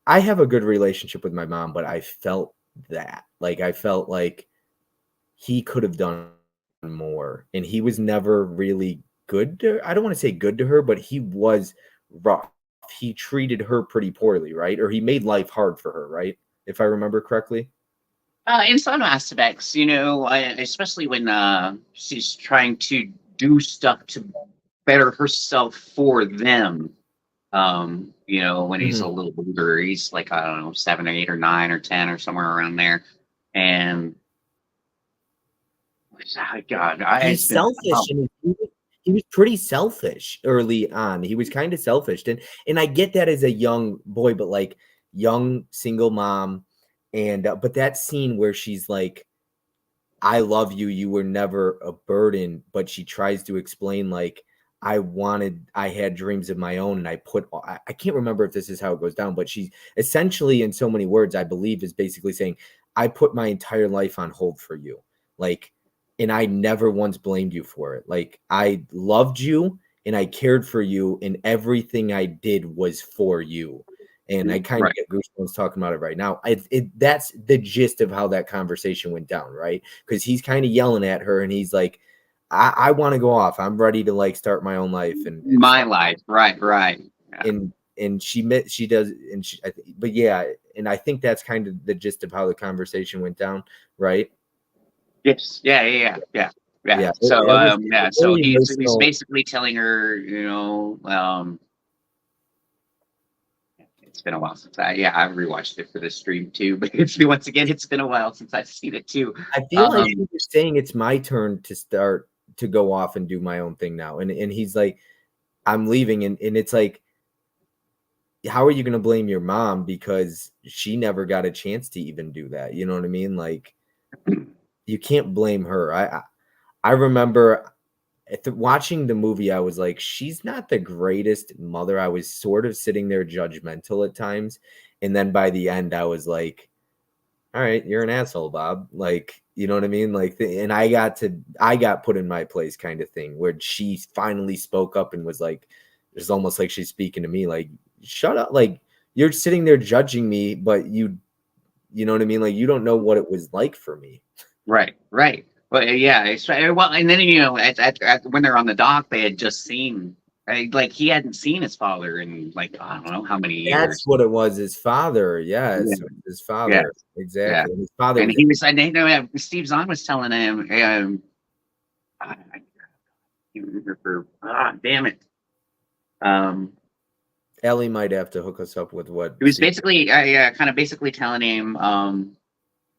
I have a good relationship with my mom, but I felt that. Like I felt like he could have done more, and he was never really good to, I don't want to say good to her, but he was rough. He treated her pretty poorly, right? Or he made life hard for her, right? If I remember correctly. In some aspects, especially when she's trying to do stuff to better herself for them. When he's a little older, he's like, I don't know, 7 or 8 or 9 or 10 or somewhere around there. And God, He's selfish, and he was pretty selfish early on. He was kind of selfish, and I get that as a young boy, but like young single mom, and but that scene where she's like, "I love you. You were never a burden," but she tries to explain like, I had dreams of my own, and I can't remember if this is how it goes down, but she's essentially, in so many words, I believe, is basically saying, I put my entire life on hold for you. Like, and I never once blamed you for it. Like, I loved you and I cared for you, and everything I did was for you. And I kind of get goosebumps talking about it right now. That's the gist of how that conversation went down, right? Because he's kind of yelling at her, and he's like, I want to go off. I'm ready to like start my own life and my life. Right. Yeah. And she does, and but yeah, and I think that's kind of the gist of how the conversation went down, right? Yes. Yeah. So he's basically telling her, it's been a while since I rewatched it for the stream too. But once again, it's been a while since I've seen it too. I feel like he was saying it's my turn to start to go off and do my own thing now, and he's like, I'm leaving, and it's like, how are you going to blame your mom because she never got a chance to even do that? You know what I mean? Like, you can't blame her. I remember watching the movie, I was like, she's not the greatest mother. I was sort of sitting there judgmental at times. And then by the end, I was like, all right, you're an asshole, Bob. Like, you know what I mean? Like, and I got put in my place kind of thing, where she finally spoke up and was like, it's almost like she's speaking to me, like, shut up. Like, you're sitting there judging me, but you know what I mean? Like, you don't know what it was like for me. Right. Well, yeah. Well, and then when they're on the dock, they had just seen, like, he hadn't seen his father in like, I don't know how many years. That's what it was. His father, yes, his father, exactly. Yeah. His father, and he was. And Steve Zahn was telling him, I can't remember. Damn it. Ellie might have to hook us up with what he was basically, kind of basically telling him,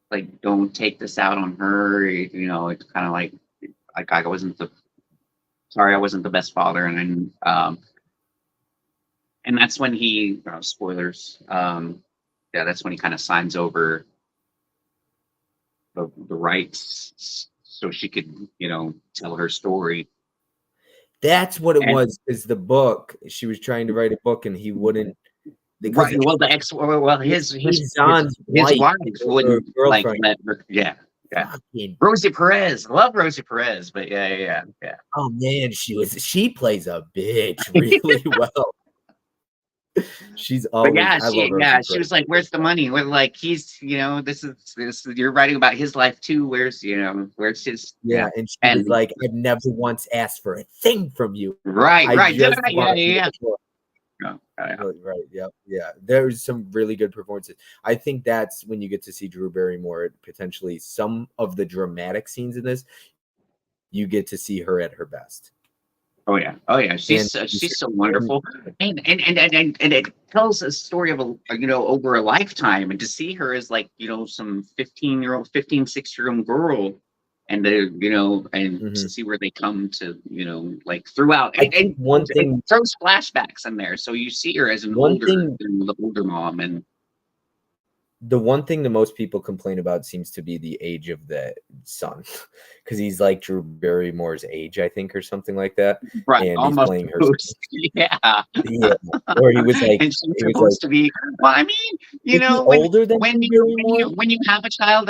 like, don't take this out on her. It's kind of like I wasn't the best father, and that's when he spoilers. That's when he kind of signs over the rights so she could tell her story. That's what it was. Is the book, she was trying to write a book and he wouldn't. Right. Well, his wife wouldn't like let her. Yeah. Rosie Perez. I love Rosie Perez, but yeah. Oh man, she plays a bitch really well. She's always. She was like, "Where's the money?" When like he's, this is you're writing about his life too. Where's his? Yeah, and she was like, "I've never once asked for a thing from you." Right. Right. Yeah. There's some really good performances. I think that's when you get to see Drew Barrymore. Potentially, some of the dramatic scenes in this, you get to see her at her best. Oh yeah, oh yeah. She's so wonderful, and it tells a story of over a lifetime, and to see her as like some 15-year-old, 6-year-old girl, and and to Mhm. see where they come to like throughout, I and think one it thing throws flashbacks in there, so you see her as an one older, thing the older mom, and the one thing that most people complain about seems to be the age of the son, because he's like Drew Barrymore's age, I think, or something like that, right, and he's almost playing her son. post, yeah. Yeah, or he was like And she's he was like, supposed to be, well, I mean, is he when older than when Drew you Barrymore? when you have a child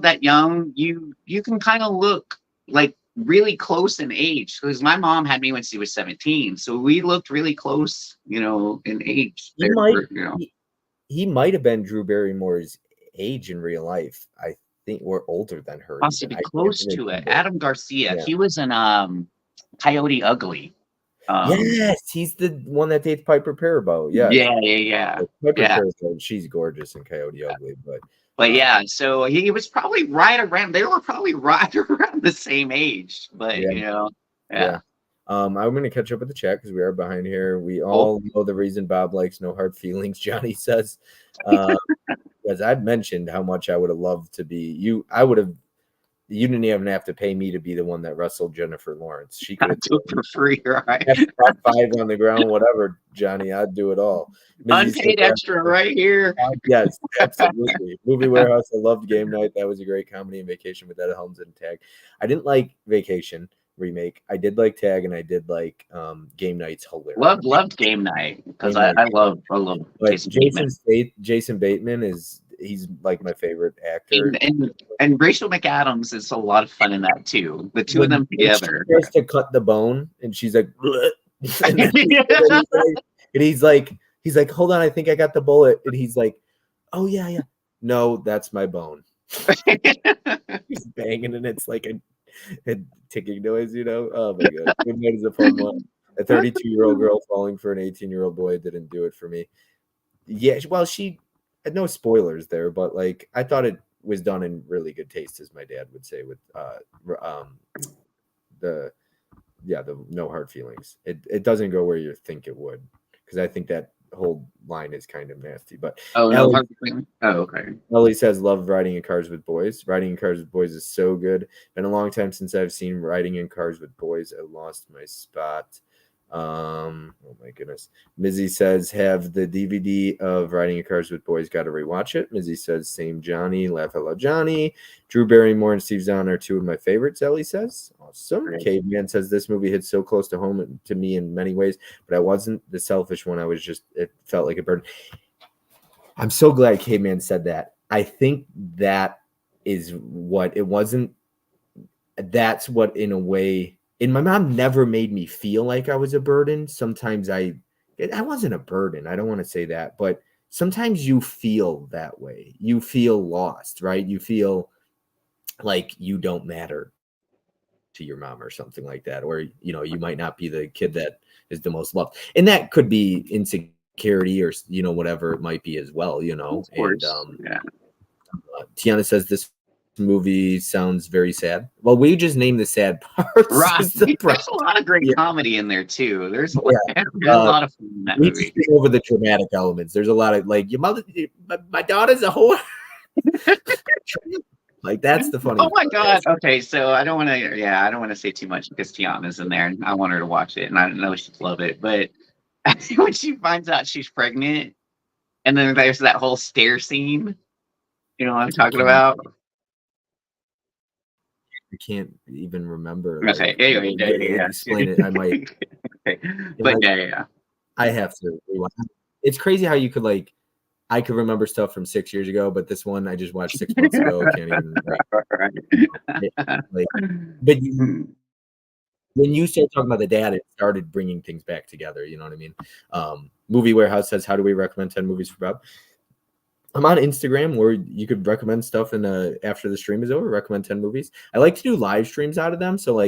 that young, you can kind of look like really close in age. Because my mom had me when she was 17, so we looked really close, in age. He There, might were. he might have been Drew Barrymore's age in real life. I think we're older than her even. Possibly I can't close to it. remember. Adam Garcia, Yeah. he was in Coyote Ugly. Yes, he's the one that dates Piper Perabo. Yes. Yeah. Piper Yeah. Perabo, she's gorgeous in Coyote Ugly, but But yeah, so he was probably right around. They were probably right around the same age. But yeah. yeah. Yeah. I'm going to catch up with the chat because we are behind here. We Cool. all know the reason Bob likes No Hard Feelings, Johnny says. Because I've mentioned how much I would have loved to be you. You didn't even have to pay me to be the one that wrestled Jennifer Lawrence. She could have Do it for free, right? top 5 on the ground, whatever, Johnny. I'd do it all. Unpaid extra right here. Yes, absolutely. Movie Warehouse. I loved Game Night. That was a great comedy, and Vacation with Ed Helms and Tag. I didn't like Vacation remake. I did like Tag, and I did like Game Night's hilarious. Loved Game Night because I love but Jason Bateman he's like my favorite actor. And Rachel McAdams is a lot of fun in that too. The two of them together. She tries to cut the bone, and she's like, and he's like, hold on, I think I got the bullet, and he's like, oh yeah, no, that's my bone. He's banging, and it's like a ticking noise, Oh my god, Good Night is a fun one. A 32-year-old girl falling for an 18-year-old boy didn't do it for me. Yeah, well, she had no spoilers there, but like I thought it was done in really good taste, as my dad would say, with the No Hard Feelings. It doesn't go where you think it would, because I think that whole line is kind of nasty. But okay. Ellie says, love riding in cars with boys. Riding in cars with boys is so good. Been a long time since I've seen Riding in Cars with Boys. I lost my spot. Oh my goodness. Mizzy says, have the DVD of Riding in Cars with Boys, got to rewatch it. Mizzy says, same Johnny, laugh hello Johnny. Drew Barrymore and Steve Zahn are two of my favorites, Ellie says. Awesome. Right. Caveman says, this movie hits so close to home to me in many ways, but I wasn't the selfish one. It felt like a burden. I'm so glad Caveman said that. I think that is what it wasn't. That's what, in a way, and my mom never made me feel like I was a burden. Sometimes I wasn't a burden. I don't want to say that, but sometimes you feel that way. You feel lost, right? You feel like you don't matter to your mom or something like that. Or, you might not be the kid that is the most loved. And that could be insecurity or, whatever it might be as well, Of course. And, Tiana says this movie sounds very sad. Well, we just named the sad parts. Right. There's a lot of great comedy in there too. There's a lot of fun in that movie. Over the dramatic elements. There's a lot of like, your mother, my daughter's a whore. Like, that's the funny. Oh my god. Okay, so I don't want to say too much because Tiana's in there and I want her to watch it and I know she'd love it. But when she finds out she's pregnant, and then there's that whole stair scene. You know what I'm talking about? I can't even remember. Okay, anyway, explain it. I might. Okay. But yeah. I have to. It's crazy how you could I could remember stuff from 6 years ago, but this one I just watched 6 months ago. Can't even. But when you start talking about the dad, it started bringing things back together. You know what I mean? Movie Warehouse says, how do we recommend 10 movies for Bob? I'm on Instagram where you could recommend stuff, and after the stream is over, recommend 10 movies. I like to do live streams out of them. So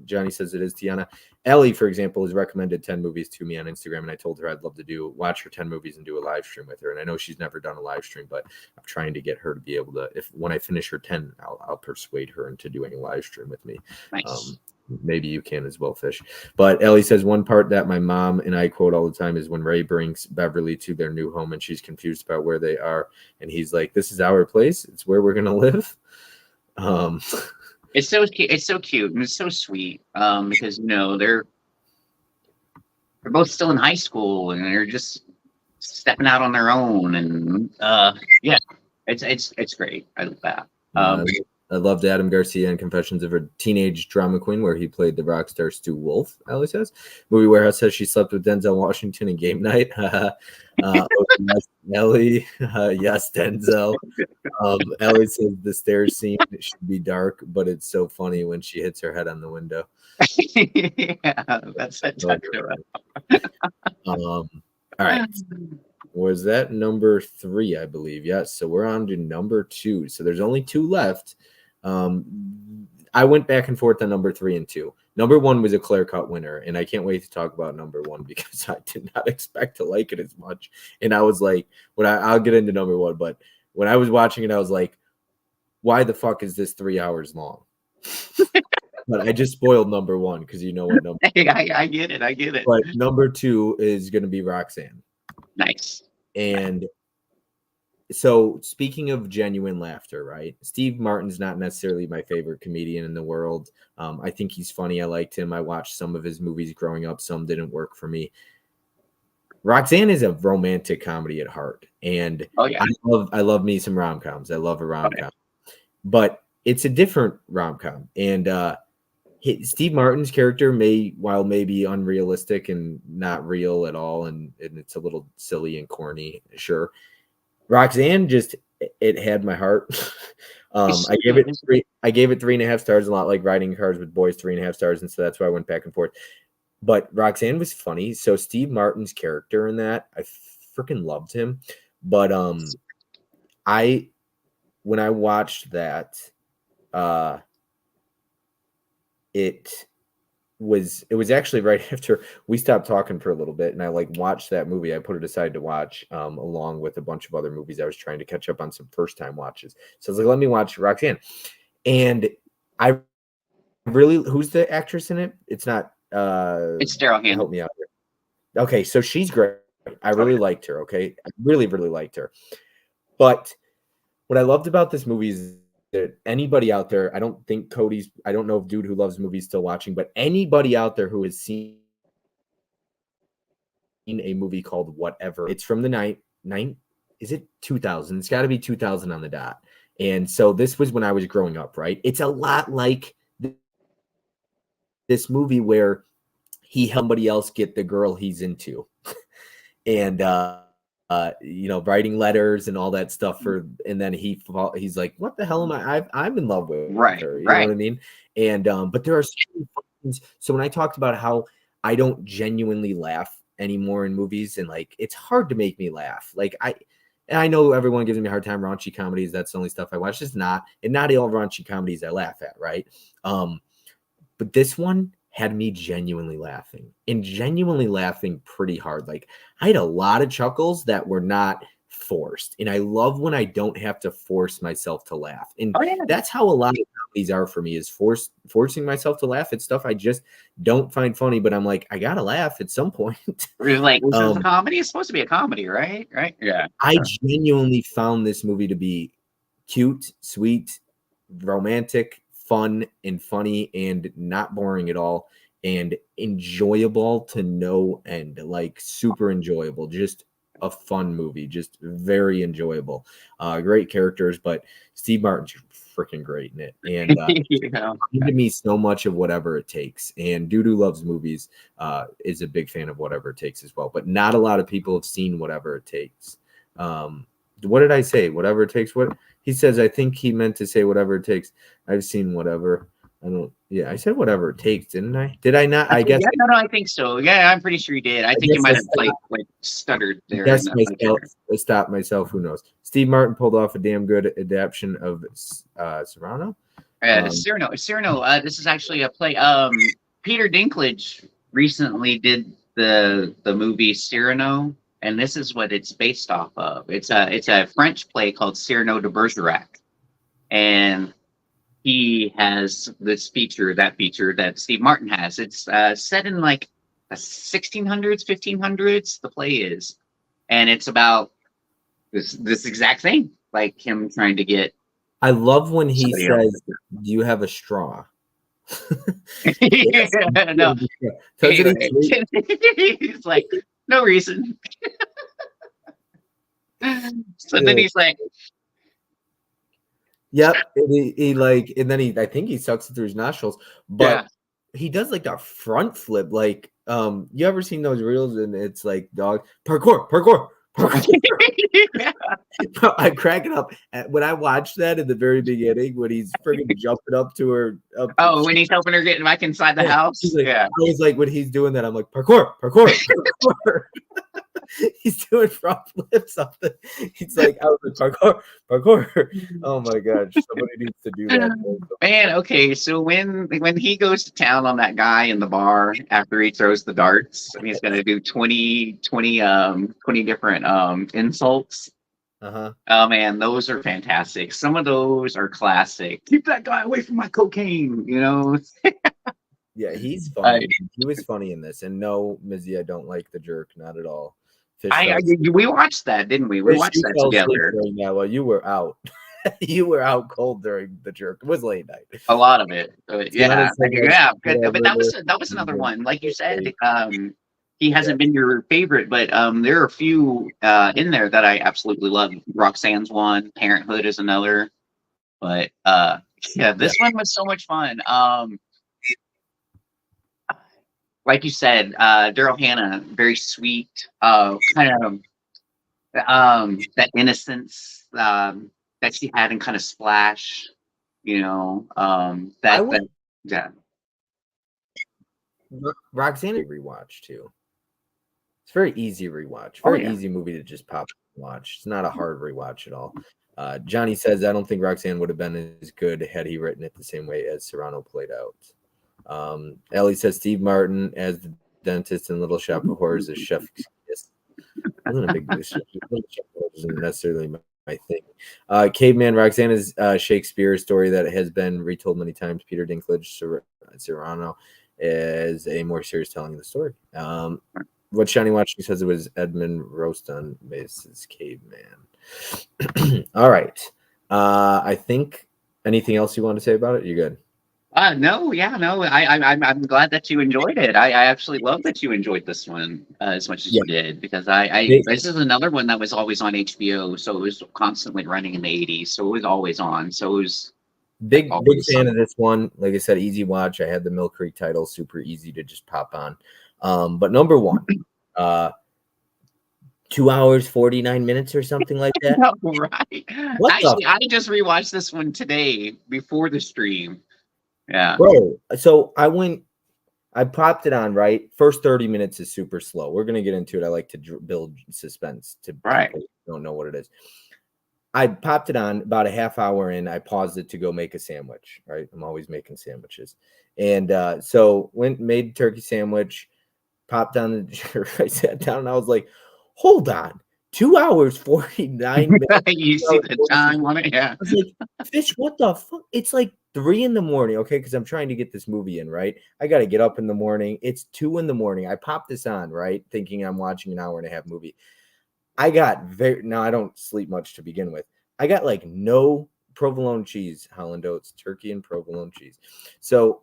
Johnny says it is Tiana. Ellie, for example, has recommended 10 movies to me on Instagram, and I told her I'd love to watch her 10 movies and do a live stream with her. And I know she's never done a live stream, but I'm trying to get her to be able to, when I finish her 10, I'll persuade her into doing a live stream with me. Nice. maybe you can as well, Fish. But Ellie says one part that my mom and I quote all the time is when Ray brings Beverly to their new home and she's confused about where they are, and he's like, "This is our place. It's where we're gonna live." It's so cute. It's so cute and it's so sweet. Because they're both still in high school and they're just stepping out on their own, and yeah, it's great. I love that. I loved Adam Garcia in Confessions of a Teenage Drama Queen, where he played the rock star Stu Wolf. Ellie says, Movie Warehouse says she slept with Denzel Washington in Game Night. Yes, Ellie, yes, Denzel. Ellie says the stairs scene should be dark, but it's so funny when she hits her head on the window. Yeah, that's all right. Was that number 3, I believe? Yes. So we're on to number 2. So there's only 2 left. I went back and forth on number 3 and 2. Number 1 was a clear-cut winner, and I can't wait to talk about number 1 because I did not expect to like it as much. And I was like, I'll get into number 1, but when I was watching it, I was like, why the fuck is this 3 hours long? But I just spoiled number 1 because you know what number. I get it. But number 2 is going to be Roxanne. Nice. And so speaking of genuine laughter, right? Steve Martin's not necessarily my favorite comedian in the world. I think he's funny. I liked him. I watched some of his movies growing up. Some didn't work for me. Roxanne is a romantic comedy at heart. And I love me some rom-coms. I love a rom-com. But it's a different rom-com. And Steve Martin's character while maybe unrealistic and not real at all, and it's a little silly and corny, sure. Roxanne it had my heart. I gave it 3.5 stars, a lot like Riding Cars with Boys, 3.5 stars, and so that's why I went back and forth. But Roxanne was funny. So Steve Martin's character in that, I freaking loved him. But when I watched that, it was actually right after we stopped talking for a little bit, and I watched that movie. I put it aside to watch along with a bunch of other movies. I was trying to catch up on some first time watches. So I was like, let me watch Roxanne. And I really, who's the actress in it? It's not it's Daryl Hannah. Help me out here. Okay, so she's great. I really liked her. Okay. I really, really liked her. But what I loved about this movie is that anybody out there, I don't know if Dude Who Loves Movies still watching, but anybody out there who has seen a movie called Whatever, it's from the is it 2000? It's got to be 2000 on the dot. And so this was when I was growing up, right? It's a lot like this movie where he helped somebody else get the girl he's into. And writing letters and all that stuff and then he's like, what the hell am I'm in love with her, you know what I mean? And but there are certain things. So when I talked about how I don't genuinely laugh anymore in movies, and it's hard to make me laugh. I know everyone gives me a hard time, raunchy comedies, that's the only stuff I watch. It's not, and not all raunchy comedies I laugh at, right? But this one had me genuinely laughing pretty hard. I had a lot of chuckles that were not forced. And I love when I don't have to force myself to laugh. And that's how a lot of comedies are for me, is forcing myself to laugh at stuff I just don't find funny, but I'm like, I gotta laugh at some point. This is a comedy. It's supposed to be a comedy, right? Yeah. I genuinely found this movie to be cute, sweet, romantic, fun, and funny, and not boring at all, and enjoyable to no end. Super enjoyable. Just a fun movie, just very enjoyable. Great characters, but Steve Martin's freaking great in it, and reminded me so much of Whatever It Takes. And Dude Who Loves Movies is a big fan of Whatever It Takes as well, but not a lot of people have seen Whatever It Takes. What did I say? Whatever It Takes? What he says? I think he meant to say Whatever It Takes. I've seen Whatever. I don't. Yeah, I said Whatever It Takes, didn't I? Did I not? I guess. No, I think so. Yeah, I'm pretty sure you did. I think you might have stuttered there. Yes, I stopped myself. Who knows? Steve Martin pulled off a damn good adaptation of Cyrano. Cyrano. This is actually a play. Peter Dinklage recently did the movie Cyrano, and this is what it's based off of. It's a French play called Cyrano de Bergerac, and he has this feature, that Steve Martin has. It's set in like the 1600s, 1500s. The play is, and it's about this exact thing, like him trying to get I love when he somebody else. says, "Do you have a straw?" Yes. No, Doesn't he anyway, say- he's like, no reason. So then he's like, Yep. And he like, and then I think he sucks it through his nostrils, but yeah. he does like a front flip. Like, you ever seen those reels and it's like dog parkour, parkour, parkour. I crack it up when I watched that in the very beginning when he's freaking jumping up to her. Oh, when he's helping her get back inside the house. Like, Yeah. I was like, when he's doing that, I'm like, parkour, parkour, parkour. He's doing front flips up the. He's like, I was like, parkour, parkour. Oh my gosh, somebody needs to do that. Man, okay, so when he goes to town on that guy in the bar after he throws the darts, and he's gonna do 20 different insults. Uh-huh. Oh man, those are fantastic. Some of those are classic. Keep that guy away from my cocaine, you know. Yeah, he's funny. He was funny in this. And no, Mizzy, I don't like the jerk, not at all. We watched that, didn't we? We watched that together. Yeah, well, you were out. You were out cold during the jerk. It was late night. A lot of it. Yeah, good. But that was another Mhm. one. Like you said, he hasn't been your favorite, but there are a few in there that I absolutely love. Roxanne's one, Parenthood is another. But yeah, this one was so much fun. Like you said, Daryl Hannah, very sweet, kind of that innocence that she had in kind of Splash, you know, yeah. Roxanne rewatch too. It's very easy rewatch. Oh, Very yeah. easy movie to just pop and watch. It's not a hard rewatch at all. Johnny says, I don't think Roxanne would have been as good had he written it the same way as Serrano played out. Ellie says Steve Martin as the dentist in Little Shop of Horrors as Chef. Yes. Wasn't a big Little Shop of Horrors isn't necessarily my thing. Caveman Roxanne is Shakespeare's story that has been retold many times. Peter Dinklage Serrano is a more serious telling of the story. What Shiny Watching says it was Edmund Rostand Mace's Caveman. All right. I think anything else you want to say about it? You're good. No. I'm glad that you enjoyed it. I actually love that you enjoyed this one as much as you did, because this is another one that was always on HBO, so it was constantly running in the 80s, so it was always on. So it was big fan of this one. Like I said, easy watch. I had the Mill Creek title, super easy to just pop on. But number one, 2 hours 49 minutes or something like that. Right. Actually, I just rewatched this one today before the stream. Yeah. Bro, so I popped it on, right? First 30 minutes is super slow. We're going to get into it. I like to build suspense to people who don't know what it is. I popped it on about a half hour in. I paused it to go make a sandwich, right? I'm always making sandwiches. And so made turkey sandwich, popped on the I sat down and I was like, hold on. 2 hours 49 minutes. You see the time on it, yeah. I was like, Fish, what the fuck? It's like 3 a.m, okay? Because I'm trying to get this movie in, right? I got to get up in the morning. It's 2 a.m. I popped this on, right? Thinking I'm watching an hour and a half movie. I don't sleep much to begin with. I got like no provolone cheese, Holland Oats, turkey and provolone cheese.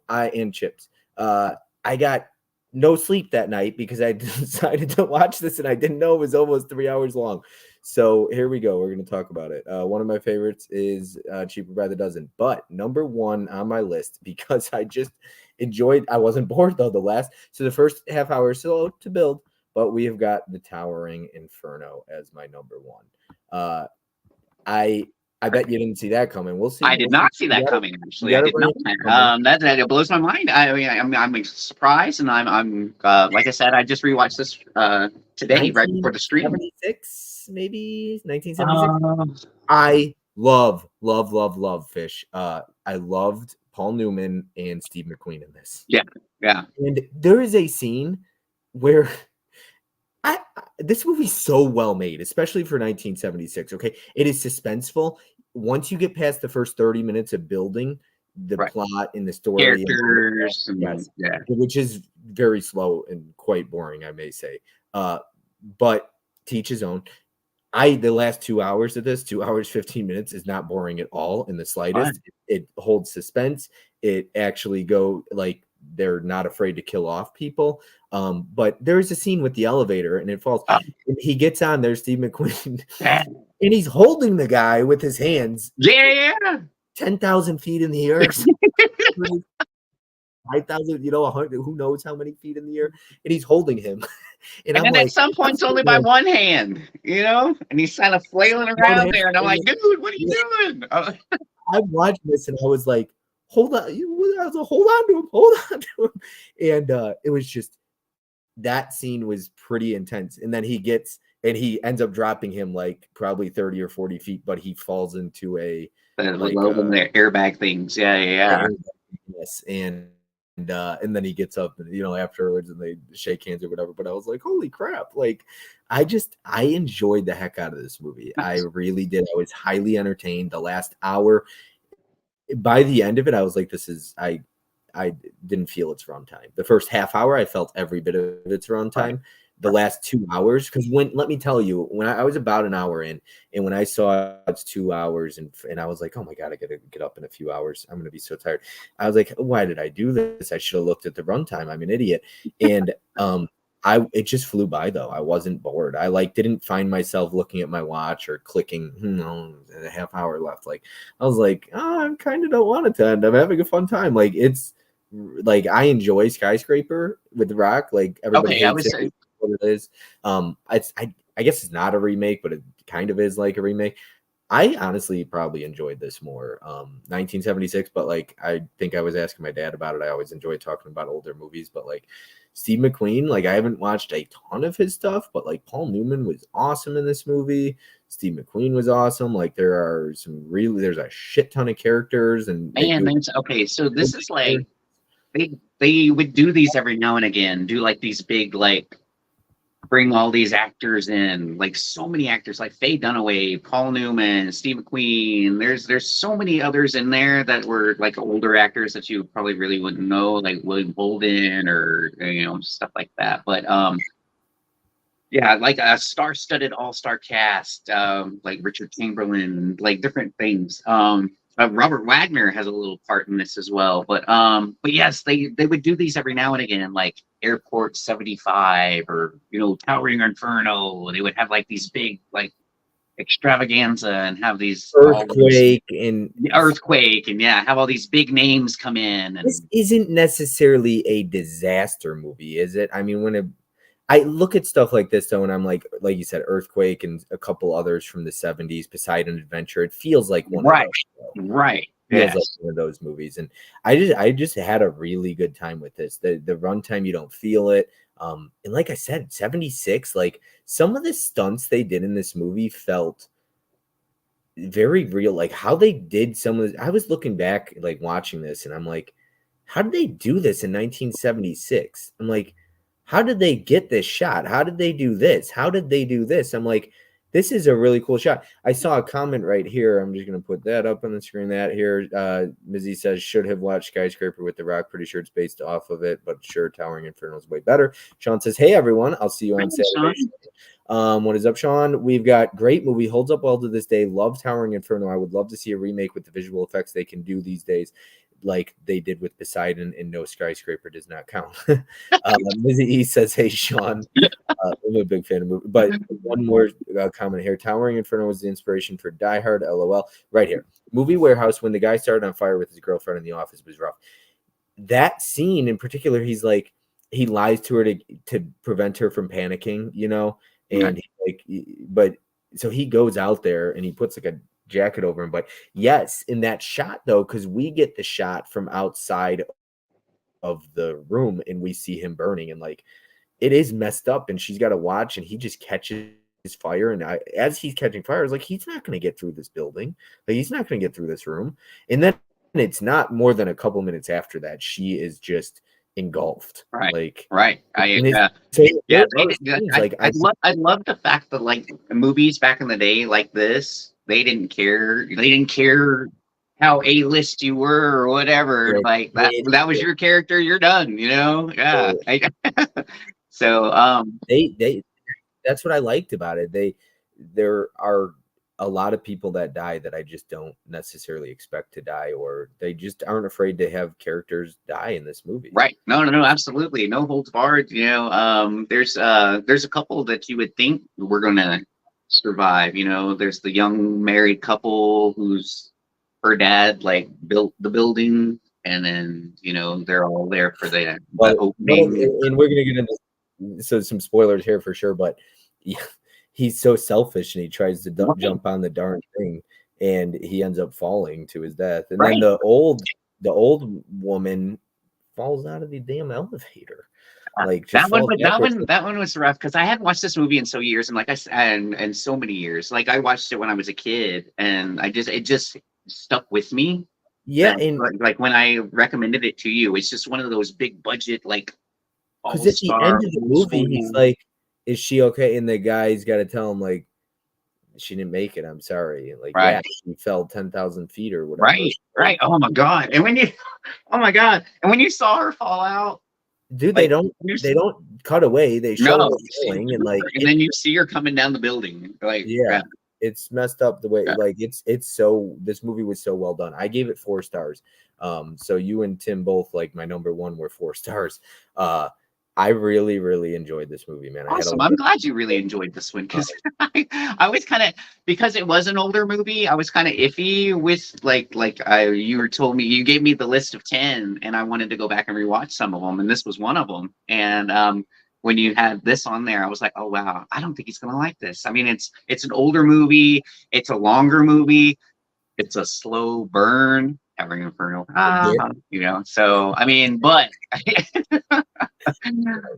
And chips. I got no sleep that night because I decided to watch this and I didn't know it was almost 3 hours long. So here we go. We're going to talk about it. One of my favorites is Cheaper by the Dozen, but number one on my list because I just enjoyed. I wasn't bored though. The first half hour is slow to build, but we have got The Towering Inferno as my number one. I bet you didn't see that coming. We'll see. I did not see that coming. Actually, I did not. That blows my mind. I'm surprised, and I'm like I said, I just rewatched this today, right before the stream. 76, maybe 1976. I love Fish. I loved Paul Newman and Steve McQueen in this. Yeah. And there is a scene where this movie's so well made, especially for 1976. Okay, it is suspenseful. Once you get past the first 30 minutes of building, the Right. plot and the story, Characters, and yes, yeah. which is very slow and quite boring, I may say. But teach his own. The last 2 hours of this, 2 hours 15 minutes, is not boring at all in the slightest. Fun. It holds suspense. It actually like they're not afraid to kill off people. But there's a scene with the elevator and it falls. And he gets on there, Steve McQueen, Yeah. and he's holding the guy with his hands Yeah. 10,000 feet in the air. 5,000, you know, 100, who knows how many feet in the air, and he's holding him. And then at some points only by one hand, you know, and he's kind of flailing around there, and I'm like, dude, what are you doing? I'm watching this and I was like, hold on, hold on to him. And it was just, that scene was pretty intense. And then he ends up dropping him like probably 30 or 40 feet, but he falls into the airbag things. Yeah. Yes, and then he gets up, you know, afterwards, and they shake hands or whatever. But I was like, holy crap! Like, I enjoyed the heck out of this movie. Nice. I really did. I was highly entertained. The last hour, by the end of it, I was like, I didn't feel its runtime. The first half hour, I felt every bit of its runtime. Right. The last 2 hours, because let me tell you, when I was about an hour in, and when I saw it's 2 hours, and I was like, oh my God, I gotta get up in a few hours. I'm gonna be so tired. I was like, why did I do this? I should have looked at the runtime. I'm an idiot. And it just flew by though. I wasn't bored. I didn't find myself looking at my watch or clicking, a half hour left. Like, I was like, I kind of don't want it to end. I'm having a fun time. Like, it's like, I enjoy Skyscraper with The Rock. Like, everybody hates it. What it is. I guess it's not a remake, but it kind of is like a remake. I honestly probably enjoyed this more. 1976, but like, I think I was asking my dad about it. I always enjoy talking about older movies, but like Steve McQueen, like, I haven't watched a ton of his stuff, but like Paul Newman was awesome in this movie. Steve McQueen was awesome. Like, there's a shit ton of characters, and okay, so this is like they would do these every now and again, do like these big, like, bring all these actors in, like so many actors, like Faye Dunaway, Paul Newman, Steve McQueen. There's so many others in there that were like older actors that you probably really wouldn't know, like William Holden or, you know, stuff like that. But yeah, like a star-studded all-star cast, like Richard Chamberlain, like different things. Robert Wagner has a little part in this as well, but yes, they would do these every now and again, like Airport 75 or, you know, Towering Inferno. They would have like these big, like, extravaganza and have these Earthquake, and yeah, have all these big names come in. And this isn't necessarily a disaster movie, is it? I mean, I look at stuff like this though, and I'm like you said, Earthquake and a couple others from the 70s, Poseidon Adventure, it feels like one of those. Right. Feels like one of those movies. And I just had a really good time with this. The runtime, you don't feel it. And like I said, 76, like some of the stunts they did in this movie felt very real. Like how they did some of I was looking back, like watching this, and I'm like, how did they do this in 1976? I'm like, how did they get this shot? How did they do this? How did they do this? I'm like, this is a really cool shot. I saw a comment right here. I'm just going to put that up on the screen. That here, Mizzy says, should have watched Skyscraper with The Rock. Pretty sure it's based off of it, but sure, Towering Inferno is way better. Sean says, hey, everyone. I'll see you on Saturday. What is up, Sean? We've got great movie. Holds up well to this day. Love Towering Inferno. I would love to see a remake with the visual effects they can do these days, like they did with Poseidon, and no, Skyscraper does not count. Mizzy E says, hey, Sean, I'm a big fan of the movie. But one more comment here. Towering Inferno was the inspiration for Die Hard, LOL. Right here. Movie Warehouse, when the guy started on fire with his girlfriend in the office, was rough. That scene in particular, he's like, he lies to her to prevent her from panicking, you know? And so he goes out there and he puts like a jacket over him. But yes, in that shot though, because we get the shot from outside of the room and we see him burning, and like it is messed up, and she's got to watch, and he just catches fire, and as he's catching fire, it's like he's not going to get through this building, like he's not going to get through this room. And then it's not more than a couple minutes after that she is just engulfed. I love the fact that like movies back in the day like this, they didn't care how A-list you were or whatever. Yeah, Like yeah, that was your character, you're done, you know? Yeah. So they that's what I liked about it. There are a lot of people that die that I just don't necessarily expect to die, or they just aren't afraid to have characters die in this movie. right. No, absolutely. No holds barred. You know, there's a couple that you would think were gonna survive. You know, there's the young married couple whose her dad like built the building, and then you know they're all there for the opening. And we're gonna get into some spoilers here for sure, but he's so selfish and he tries to jump on the darn thing, and he ends up falling to his death. And then the old woman falls out of the damn elevator. Like that one was rough because I hadn't watched this movie in so years, and like I said, and so many years. Like I watched it when I was a kid, and it just stuck with me. Yeah, and like when I recommended it to you, it's just one of those big budget like. Because at the end of the movie, he's like, "Is she okay?" And the guy's got to tell him like, "She didn't make it. I'm sorry." Like, yeah, she fell 10,000 feet or whatever. Right. Oh my god! And when you saw her fall out. Dude, like, they don't cut away. They show her falling, and like, and then you see her coming down the building. Like, yeah, it's messed up the way. Like, it's so. This movie was so well done. I gave it 4 stars. So you and Tim both, like, my number one were 4 stars. I really, really enjoyed this movie, man. Awesome. I'm glad you really enjoyed this one because I was kind of, because it was an older movie, I was kind of iffy with you gave me the list of 10 and I wanted to go back and rewatch some of them. And this was one of them. And when you had this on there, I was like, oh, wow, I don't think he's going to like this. I mean, it's an older movie. It's a longer movie. It's a slow burn. Covering Inferno, you know. So I mean, but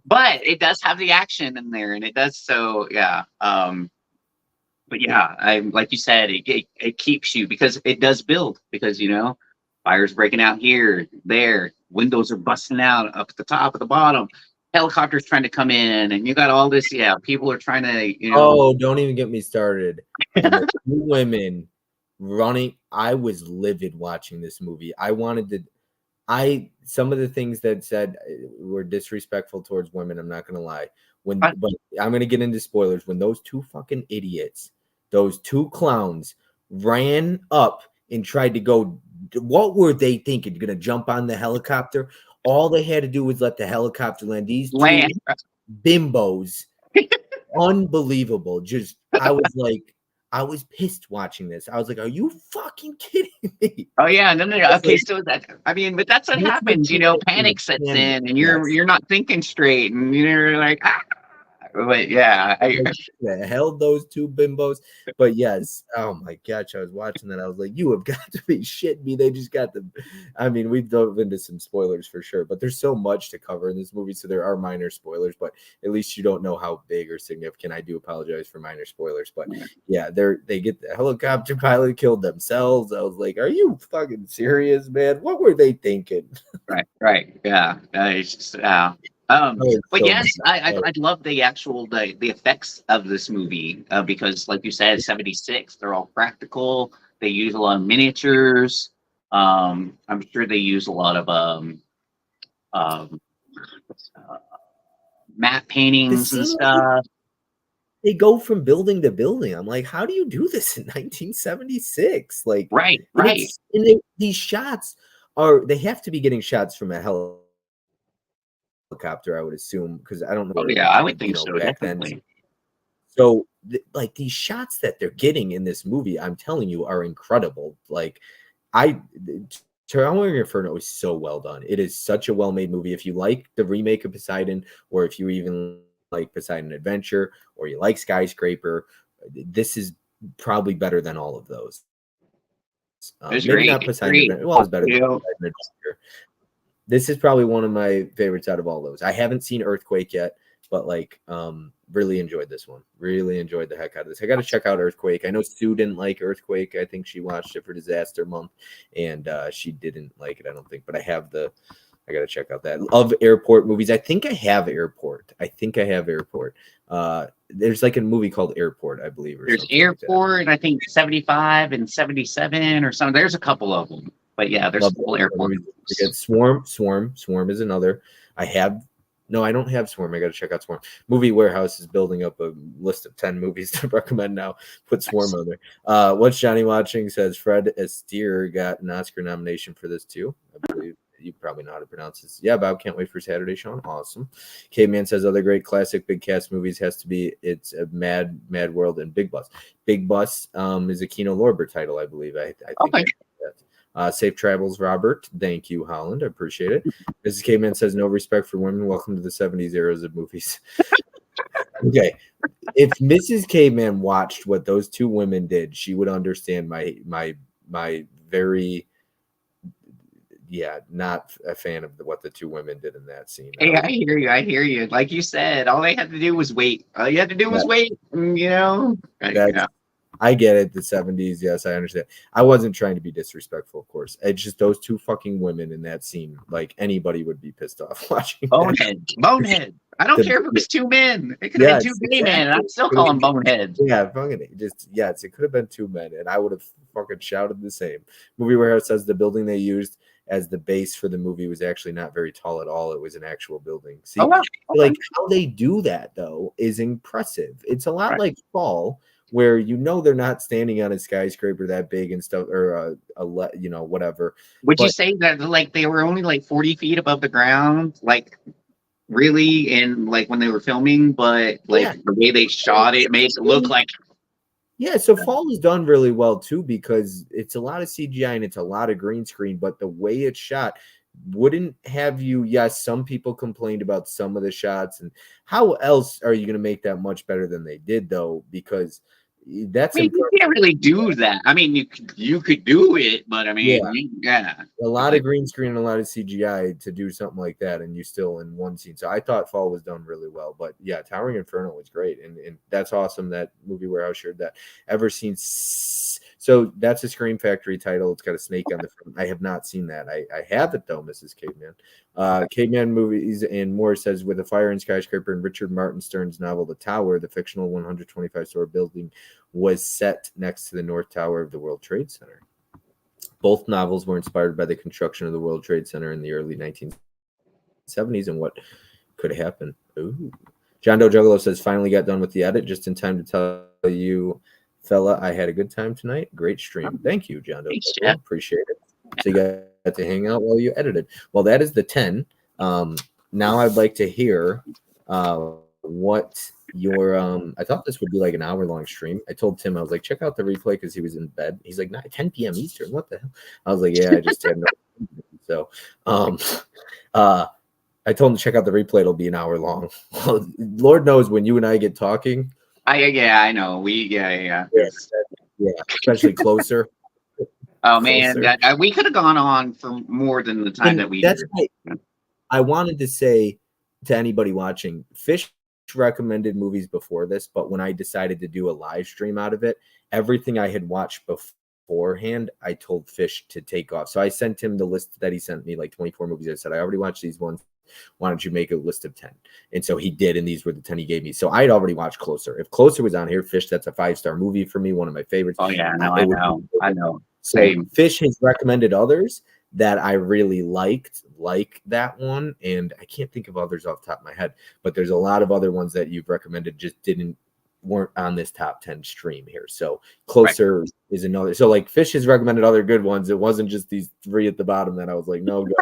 it does have the action in there, and it does. So yeah. But yeah, I like you said, it keeps you because it does build because you know, fires breaking out here, there, windows are busting out up at the top, at the bottom. Helicopters trying to come in, and you got all this. Yeah, people are trying to, you know. Oh, don't even get me started. And the 2 women running. I was livid watching this movie. Some of the things that said were disrespectful towards women. I'm not gonna lie. But I'm gonna get into spoilers. When those 2 fucking idiots, those 2 clowns, ran up and tried to go, what were they thinking? Gonna jump on the helicopter? All they had to do was let the helicopter land. These 2 bimbos, unbelievable. Just I was like. I was pissed watching this. I was like, "Are you fucking kidding me?" Oh yeah, no. Okay, so that but that's what happens. You know, panic sets in, and you're not thinking straight, and you're like, ah. But yeah, I held those 2 bimbos. But yes, oh my gosh, I was watching that. I was like, you have got to be shitting me. They just got the. I mean, we dove into some spoilers for sure, but there's so much to cover in this movie, so there are minor spoilers. But at least you don't know how big or significant. I do apologize for minor spoilers, but yeah, they get the helicopter pilot killed themselves. I was like, are you fucking serious, man? What were they thinking? Right, yeah. It's just, but yes, I love the actual the effects of this movie because, like you said, 76. They're all practical. They use a lot of miniatures. I'm sure they use a lot of matte paintings and stuff. They go from building to building. I'm like, how do you do this in 1976? Like, right. And these shots they have to be getting shots from a helicopter, I would assume, because I don't know. Oh, yeah, I would think so. Back definitely. then. So, like, these shots that they're getting in this movie, I'm telling you, are incredible. Like, Towering Inferno is so well done. It is such a well-made movie. If you like the remake of Poseidon, or if you even like Poseidon Adventure, or you like Skyscraper, this is probably better than all of those. Maybe not Poseidon Adventure. Well, it's better than Poseidon Adventure. This is probably one of my favorites out of all those. I haven't seen Earthquake yet, but like really enjoyed this one. Really enjoyed the heck out of this. I got to check out Earthquake. I know Sue didn't like Earthquake. I think she watched it for Disaster Month, and she didn't like it, I don't think. But I have the I gotta check out that. Of airport movies, I think I have Airport. There's like a movie called Airport, I believe. Or There's something Airport, I think 75 and 77 or something. There's a couple of them. But yeah, there's a couple Airport. Swarm is another. I don't have Swarm. I got to check out Swarm. Movie Warehouse is building up a list of 10 movies to recommend now. Put Swarm on there. What's Johnny watching? Says Fred Astaire got an Oscar nomination for this too. I believe you probably know how to pronounce this. Yeah, Bob, can't wait for Saturday, Sean. Awesome. Caveman says other great classic big cast movies has to be It's a Mad World and Big Bus. Big Bus is a Kino Lorber title, I believe. I think Okay. Safe travels, Robert. Thank you, Holland. I appreciate it. Mrs. Caveman says no respect for women. Welcome to the 70s eras of movies. Okay. If Mrs. Caveman watched what those two women did, she would understand my very not a fan of what the two women did in that scene. Hey, I hear you. Like you said, all they had to do was wait. All you had to do was wait, you know? I get it. The 70s. Yes, I understand. I wasn't trying to be disrespectful, of course. It's just those two fucking women in that scene. Like anybody would be pissed off watching. Bonehead. I don't care if it was two men. It could have been two gay men, and I'd still call them boneheads. Yeah, fucking it could have been two men, and I would have fucking shouted the same. Movie Warehouse says the building they used as the base for the movie was actually not very tall at all. It was an actual building. See, like how they do that though is impressive. It's a lot like Fall, where they're not standing on a skyscraper that big and stuff, or whatever. Would you say that like they were only like 40 feet above the ground, like really, in like when they were filming, but like the way they shot it makes it look like. Yeah, so Fall is done really well too because it's a lot of CGI and it's a lot of green screen, but the way it's shot wouldn't have you. Yes, some people complained about some of the shots, and how else are you going to make that much better than they did though? Because you can't really do that. I mean, you could do it, but I mean, a lot of green screen and a lot of CGI to do something like that, and you still in one scene. So I thought Fall was done really well, but yeah, Towering Inferno was great, and that's awesome that Movie Warehouse shared that. Ever seen? So that's a Scream Factory title. It's got a snake on the front. I have not seen that. I have it though, Mrs. Caveman. Caveman Movies and More says with a fire and skyscraper in Richard Martin Stern's novel The Tower, the fictional 125-story building was set next to the North Tower of the World Trade Center. Both novels were inspired by the construction of the World Trade Center in the early 1970s and what could happen. Ooh. John Doe Juggalo says, finally got done with the edit just in time to tell you, fella, I had a good time tonight. Great stream. Thank you, John Doe. Appreciate it. So you got to hang out while you edited. Well, that is the 10. Now I'd like to hear what your I thought this would be like an hour-long stream. I told Tim, I was like, check out the replay because he was in bed. He's like, 10 p.m. Eastern. What the hell? I was like, yeah, I just had no. So I told him to check out the replay. It'll be an hour long. Lord knows when you and I get talking. I know. Yeah, especially closer. Oh man, we could have gone on for more than the time that we did. I wanted to say to anybody watching, Fish recommended movies before this, but when I decided to do a live stream out of it, everything I had watched beforehand, I told Fish to take off. So I sent him the list that he sent me, like 24 movies. I said, I already watched these ones. Why don't you make a list of 10? And so he did, and these were the 10 he gave me. So I'd already watched Closer. If Closer was on here, Fish, that's a 5-star movie for me, one of my favorites. Oh yeah, I know. Same. Fish has recommended others that I really liked, like that one, and I can't think of others off the top of my head, but there's a lot of other ones that you've recommended just weren't on this top 10 stream here. So Closer is another. So like Fish has recommended other good ones. It wasn't just these 3 at the bottom that I was like, no, go.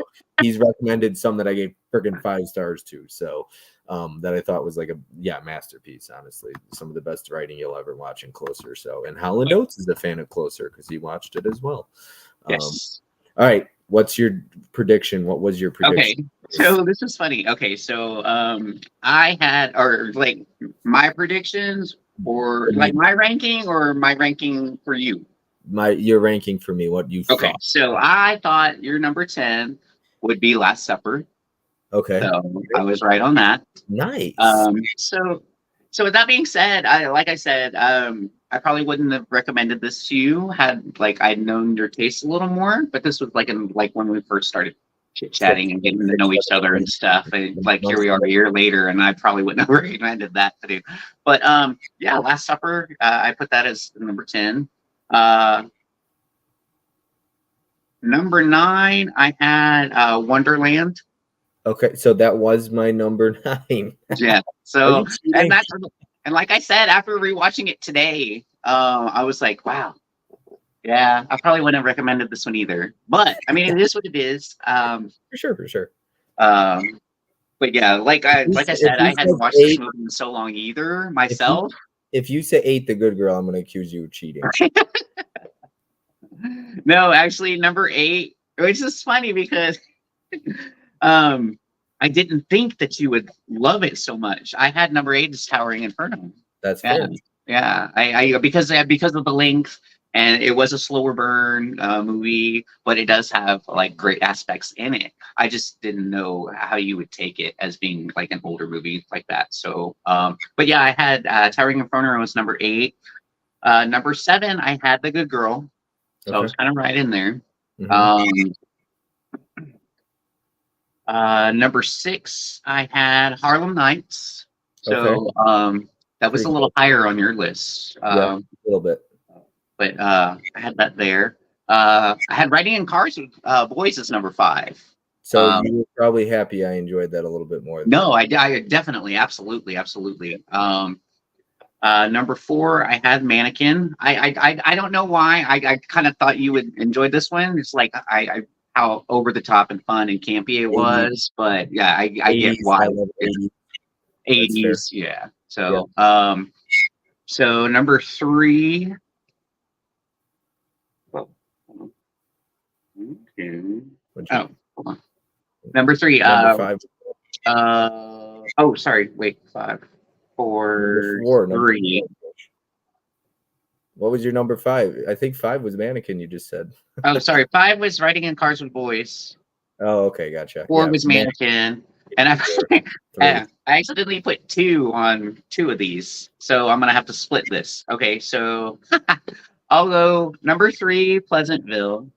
He's recommended some that I gave freaking 5 stars to. So that I thought was like a masterpiece, honestly. Some of the best writing you'll ever watch in Closer. So, and Holland Oates is a fan of Closer because he watched it as well. Yes. All right. What's your prediction? What was your prediction? Okay, so this is funny. Okay, so I had, or like my predictions, or like my ranking, or my ranking for you. Your ranking for me. What you thought? Okay, so I thought your number 10 would be Last Supper. Okay, so I was right on that. Nice. So with that being said, I probably wouldn't have recommended this to you had like I'd known your taste a little more, but this was like when we first started chit-chatting and getting to know each other and stuff. And like here we are a year later, and I probably wouldn't have recommended that to do. But yeah, Last Supper, I put that as number 10. Number 9, I had Wonderland. Okay, so that was my number 9. Yeah. So and like I said, after rewatching it today, I was like, wow. Yeah, I probably wouldn't have recommended this one either. But I mean, it is what it is. For sure. But yeah, like I said, I hadn't watched this movie in so long either myself. If you say 8, The Good Girl, I'm going to accuse you of cheating. No, actually, number 8, which is funny because I didn't think that you would love it so much. I had number 8 is Towering Inferno. That's fair. Yeah, I because of the length, and it was a slower burn movie, but it does have like great aspects in it. I just didn't know how you would take it as being like an older movie like that. So, but yeah, I had Towering Inferno was number 8. Number 7, I had The Good Girl. So I was kind of right in there. Number 6, I had Harlem Nights. So that was a little higher on your list. Yeah, a little bit. But I had that there. I had Riding in Cars with Boys as number 5. So you were probably happy I enjoyed that a little bit more. No, I definitely, absolutely. Number 4, I had Mannequin. I don't know why. I kind of thought you would enjoy this one. It's like how over the top and fun and campy it was, but yeah, I get why. 80s, yeah. So so number 3. Oh, hold on. Number 3. Number 5. Oh, sorry. Wait, 5, 4, 3. What was your number 5? I think 5 was Mannequin. You just said. Oh, sorry. 5 was Riding in Cars with Boys. Oh, okay, gotcha. 4 was Mannequin, and I accidentally put 2 on 2 of these, so I'm gonna have to split this. Okay, so I'll go number 3, Pleasantville.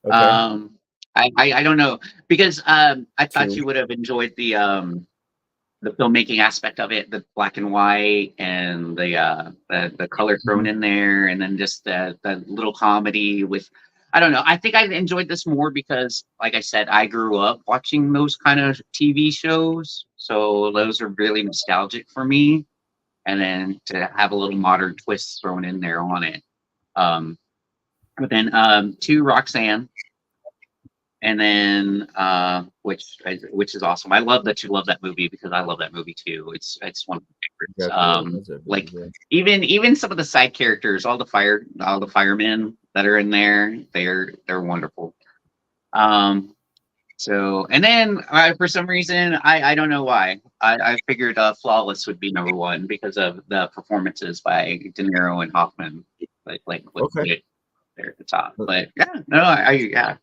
Okay. I don't know because I thought you would have enjoyed the filmmaking aspect of it, the black and white and the color thrown in there, and then just the little comedy with, I don't know. I think I enjoyed this more because, like I said, I grew up watching those kind of TV shows, so those are really nostalgic for me. And then to have a little modern twist thrown in there on it. But then 2, Roxanne. And then which is awesome. I love that you love that movie because I love that movie too. It's one of my favorites. Like even some of the side characters, all the firemen that are in there, they're wonderful. So and then for some reason I don't know why I figured Flawless would be number 1 because of the performances by De Niro and Hoffman. Like okay. There at the top. But yeah.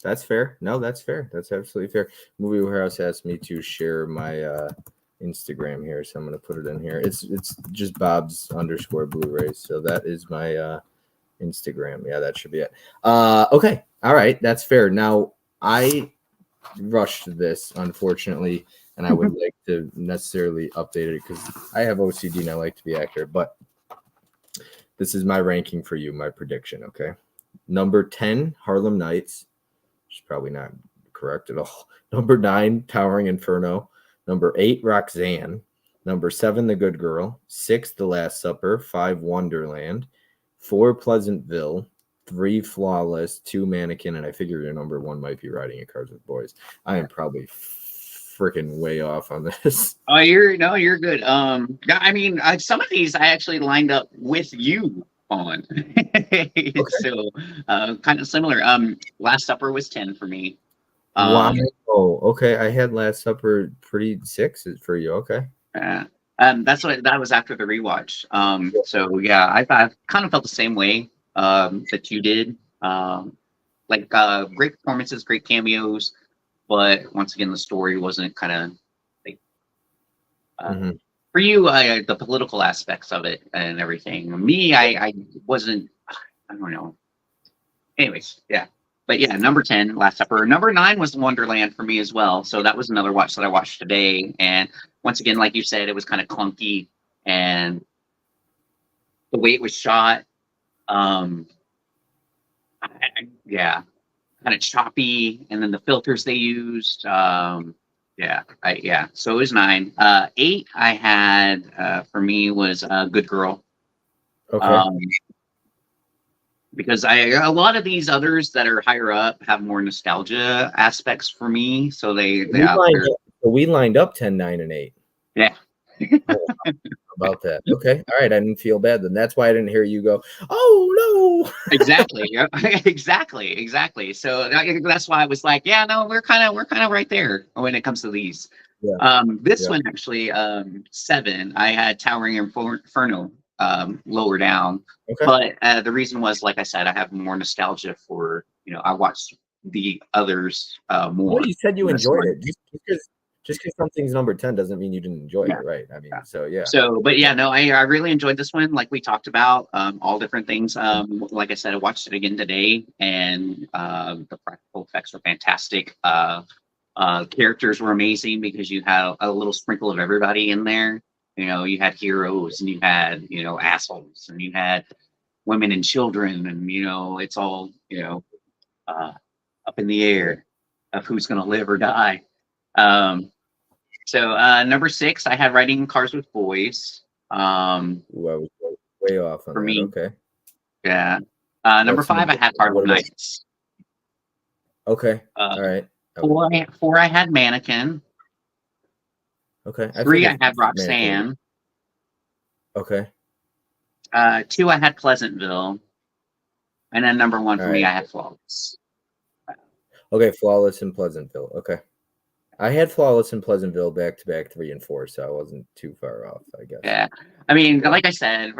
That's fair. No, that's fair. That's absolutely fair. Movie Warehouse asked me to share my Instagram here, so I'm going to put it in here. It's just Bob's_Blu-rays. So that is my Instagram. Yeah, that should be it. Okay. All right. That's fair. Now, I rushed this, unfortunately, and I would like to necessarily update it because I have OCD and I like to be accurate. But this is my ranking for you, my prediction. Okay. Number 10, Harlem Nights. Which is probably not correct at all. Number 9, Towering Inferno. Number 8, Roxanne. Number 7, The Good Girl. 6, The Last Supper. 5, Wonderland. 4, Pleasantville. 3, Flawless. 2, Mannequin. And I figure your number 1 might be Riding in Cars with Boys. I am probably freaking way off on this. Oh, you're good. I mean, some of these I actually lined up with you on. Okay. So kind of similar. Last Supper was 10 for me. Wow. Oh, okay. I had Last Supper pretty 6 for you. Okay. That was after the rewatch. So yeah, I kind of felt the same way that you did. Like great performances, great cameos, but once again the story wasn't kind of like for you, the political aspects of it and everything. Me, I wasn't. I don't know. Anyways, yeah. but yeah, number 10, Last Supper. Number 9 was Wonderland for me as well. So that was another watch that I watched today. And once again, like you said, it was kind of clunky, and the way it was shot, yeah, kind of choppy, and then the filters they used, yeah. So it was 9. 8 I had for me was Good Girl. Okay. Because a lot of these others that are higher up have more nostalgia aspects for me, so we lined up 10, 9, and 8. Yeah. About that. Okay. All right. I didn't feel bad then. That's why I didn't hear you go, oh no. Exactly. Yeah. Exactly. So that's why I was like, yeah, no, we're kind of right there when it comes to these. Yeah. This one actually, 7, I had Towering Inferno lower down. Okay. But the reason was, like I said, I have more nostalgia for, I watched the others more. Well, you said you enjoyed it. Just because something's number 10 doesn't mean you didn't enjoy it, right? I mean, so yeah. So, but yeah, no, I really enjoyed this one. Like we talked about, all different things. Like I said, I watched it again today, and the practical effects were fantastic. Characters were amazing because you had a little sprinkle of everybody in there. You had heroes, and you had, assholes, and you had women and children, and it's all up in the air of who's going to live or die. So number 6, I had Riding Cars with Boys. I was way off on for that. me. Okay. Yeah. Number 5, I had Harlem Nights. Okay. All right. 4, I had Mannequin. Okay. 3, I had Roxanne. Okay. 2, I had Pleasantville. And then number 1 for me, I had Flawless. Okay, Flawless and Pleasantville. Okay. I had Flawless and Pleasantville back to back 3 and 4, so I wasn't too far off, I guess. Yeah. I mean, like I said,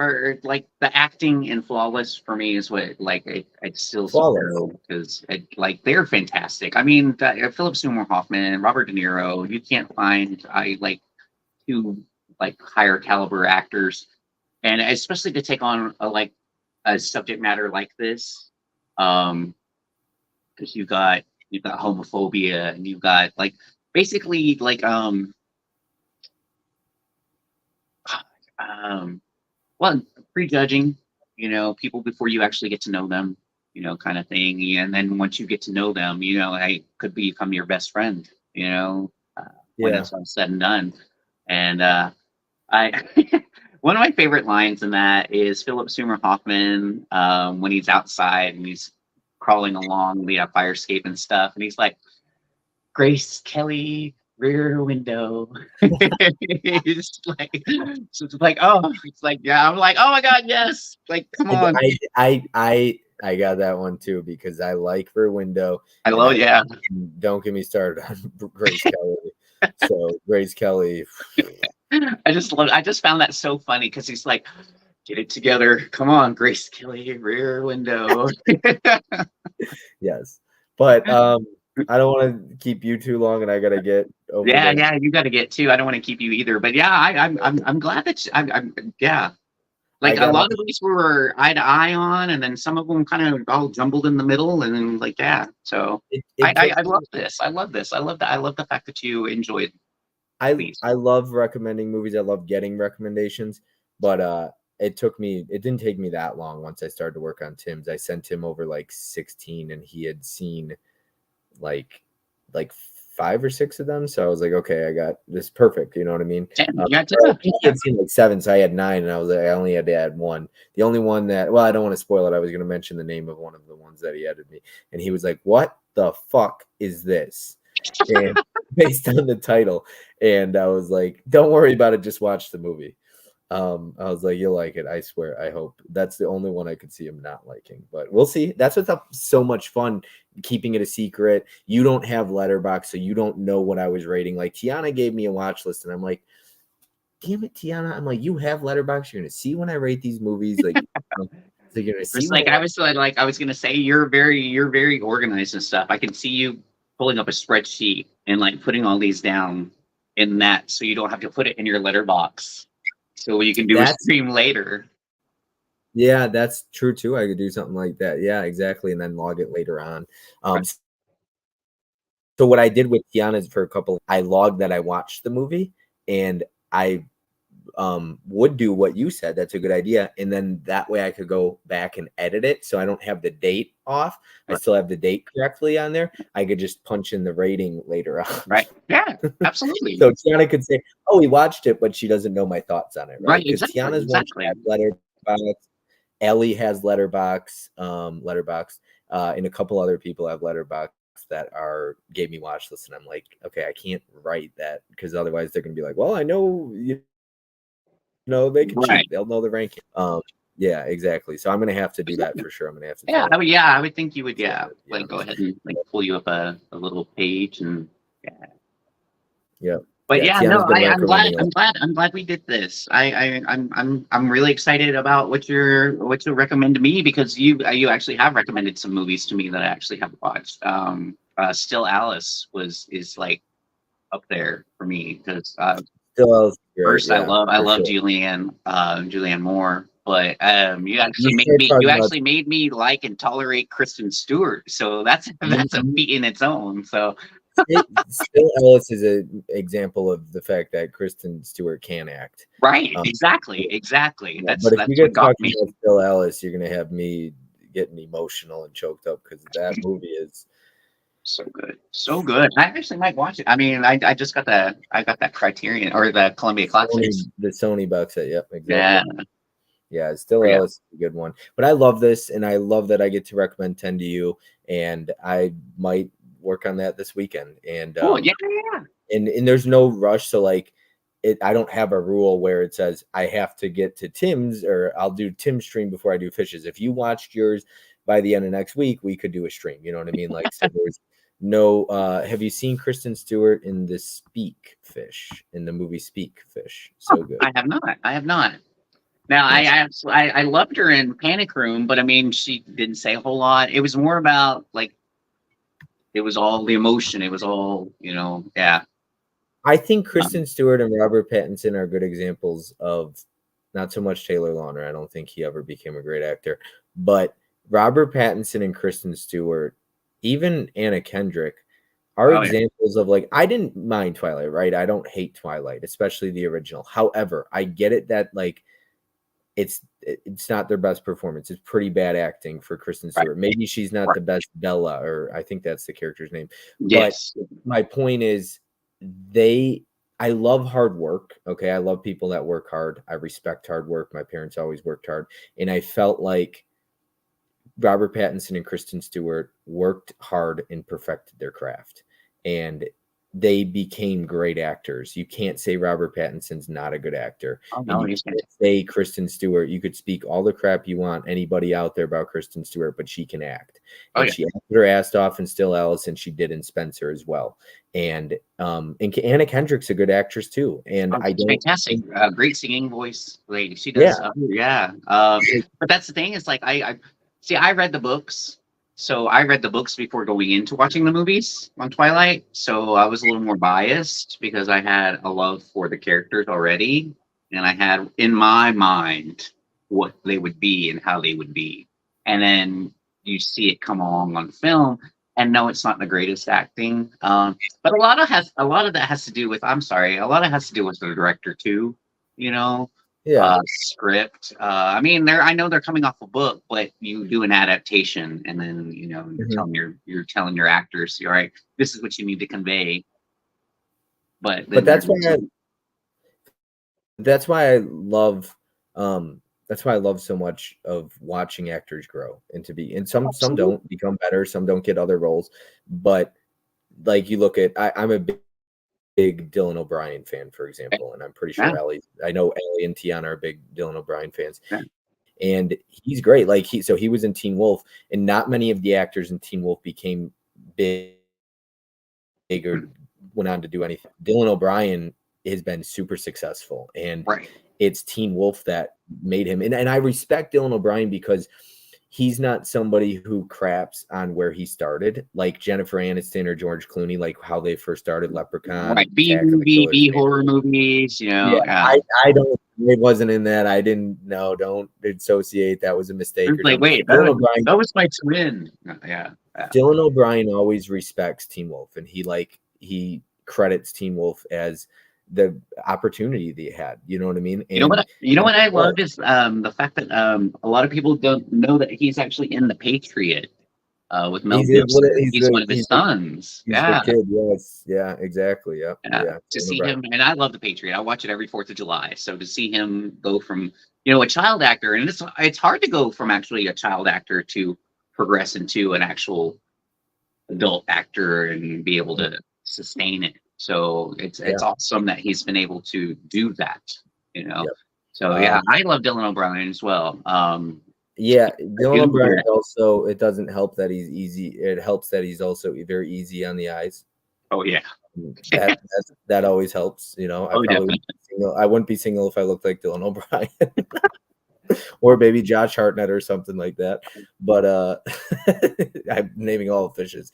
like the acting in Flawless for me is what, like, it's still Flawless, because they're fantastic. I mean, Philip Seymour Hoffman, Robert De Niro, you can't find two higher caliber actors, and especially to take on a subject matter like this, because you've got homophobia, and you've got basically prejudging, people before you actually get to know them, kind of thing. And then once you get to know them, I could become your best friend, when it's all said and done. And I one of my favorite lines in that is Philip Seymour Hoffman, when he's outside and he's crawling along the fire escape and stuff, and he's like, Grace Kelly, Rear Window. It's yeah, I'm like, oh my god, yes, come on. I got that one too, because I like Rear Window. I love, yeah. Don't get me started on Grace Kelly. So Grace Kelly. I just found that so funny, because he's like, get it together, come on, Grace Kelly, Rear Window. Yes, but I don't want to keep you too long, and I gotta get over. Yeah, you got to get too. I don't want to keep you either, but yeah, I'm glad that a lot of these were eye to eye on, and then some of them kind of all jumbled in the middle, and then So I love this. I love this. I love that. I love the fact that you enjoyed. I love recommending movies. I love getting recommendations, but it didn't take me that long. Once I started to work on Tim's, I sent him over 16, and he had seen like 5 or 6 of them. So I was like, okay, I got this perfect. You know what I mean? He had seen 7, so I had 9, and I only had to add 1. The only one that, well, I don't want to spoil it. I was going to mention the name of one of the ones that he added me, and he was like, what the fuck is this? And based on the title, and I was like, don't worry about it, just watch the movie. I was like, you'll like it, I swear. I hope. That's the only one I could see him not liking, but we'll see. That's what's so much fun, keeping it a secret. You don't have Letterboxd, so you don't know what I was rating. Tiana gave me a watch list, and I'm like, damn it, Tiana. I'm like, you have Letterboxd, you're gonna see when I rate these movies. You're gonna see. I was gonna say, you're very organized and stuff. I can see you pulling up a spreadsheet and putting all these down in that, so you don't have to put it in your Letterboxd. So you can do a stream later. Yeah, that's true too. I could do something like that. Yeah, exactly, and then log it later on. Right. So what I did with Tiana is for a couple, I logged that I watched the movie, and I would do what you said. That's a good idea. And then that way I could go back and edit it. So I don't have the date off. I still have the date correctly on there. I could just punch in the rating later on. Right. Yeah, absolutely. So Tiana could say, oh, we watched it, but she doesn't know my thoughts on it. Right. Because Exactly. Tiana's Exactly. one Letterboxd. Ellie has Letterboxd, and a couple other people have Letterboxd that gave me watch lists. And I'm like, okay, I can't write that because otherwise they're gonna be like, well, I know they can cheat. They'll know the ranking. Yeah, exactly. So I'm gonna have to do that for sure. I'm gonna have to. Yeah, I would think you would. Yeah, like go ahead and like pull you up a little page and yeah. Yeah. But yeah, no, I'm glad we did this. I'm really excited about what you're recommend to me because you actually have recommended some movies to me that I actually have watched. Still Alice is like up there for me because Still Alice, first yeah, I love sure. Julianne Moore, but you actually made me like and tolerate Kristen Stewart. So that's a feat in its own. So. Still Alice is an example of the fact that Kristen Stewart can act. Right, exactly. But if you get talking about Still Alice, you're gonna have me getting emotional and choked up because that movie is so good. I actually might watch it. I mean, I just got that Criterion or the Columbia Classics. The Sony box set. Yep, exactly. Yeah. Yeah, Still Alice is a good one. But I love this, and I love that I get to recommend 10 to you, and I might work on that this weekend. And and there's no rush. So like I don't have a rule where it says I have to get to Tim's or I'll do Tim's stream before I do Fish's. If you watched yours by the end of next week, we could do a stream. You know what I mean? Like so there's no have you seen Kristen Stewart in the in the movie Speak Fish? So good. I have not. Now I loved her in Panic Room, but I mean she didn't say a whole lot. It was more about like it was all the emotion. It was all, yeah. I think Kristen Stewart and Robert Pattinson are good examples of not so much Taylor Lautner. I don't think he ever became a great actor, but Robert Pattinson and Kristen Stewart, even Anna Kendrick, are examples of like, I didn't mind Twilight, right? I don't hate Twilight, especially the original. However, I get it that like it's not their best performance. It's pretty bad acting for Kristen Stewart. Right. Maybe she's not the best Bella, or I think that's the character's name. Yes. But my point is I love hard work. Okay. I love people that work hard. I respect hard work. My parents always worked hard. And I felt like Robert Pattinson and Kristen Stewart worked hard and perfected their craft. And they became great actors. You can't say Robert Pattinson's not a good actor. Oh, no, you can't say Kristen Stewart. You could speak all the crap you want, anybody out there about Kristen Stewart, but she can act. And she acted her ass off in Still Alice, and she did in Spencer as well. And Anna Kendrick's a good actress too. And fantastic, great singing voice, lady. She does. But that's the thing is like I read the books. So I read the books before going into watching the movies on Twilight. So I was a little more biased because I had a love for the characters already. And I had in my mind what they would be and how they would be. And then you see it come along on film. And no, it's not the greatest acting. But a lot of that has to do with the director too, script. I mean, I know they're coming off a book, but you do an adaptation, and then you're telling your actors, all right, this is what you need to convey. But that's why I love so much of watching actors grow and some don't become better, some don't get other roles, but like you look at, I'm a big Dylan O'Brien fan, for example, and I'm pretty sure Ellie and Tiana are big Dylan O'Brien fans. And he's great. Like he was in Teen Wolf, and not many of the actors in Teen Wolf became big or went on to do anything. Dylan O'Brien has been super successful, and it's Teen Wolf that made him. And I respect Dylan O'Brien because he's not somebody who craps on where he started, like Jennifer Aniston or George Clooney, like how they first started Leprechaun. B horror movies, I don't It wasn't in that. I didn't know. Don't associate. That was a mistake. It's like, wait, that was my twin. Yeah. Dylan O'Brien always respects Teen Wolf, and he credits Teen Wolf as the opportunity they had. You know what I mean? And you know what I love is the fact that a lot of people don't know that he's actually in The Patriot with Mel Gibson. He's one of his sons. He's the kid, yes. Yeah, exactly. Yep. Yeah. To see him, and I love The Patriot. I watch it every 4th of July. So to see him go from, a child actor, and it's hard to go from actually a child actor to progress into an actual adult actor and be able to sustain it. So it's awesome that he's been able to do that, Yep. So I love Dylan O'Brien as well. Dylan O'Brien also, it doesn't help that he's easy. It helps that he's also very easy on the eyes. Oh yeah. That always helps, I wouldn't be single if I looked like Dylan O'Brien. Or maybe Josh Hartnett or something like that. But I'm naming all the fishes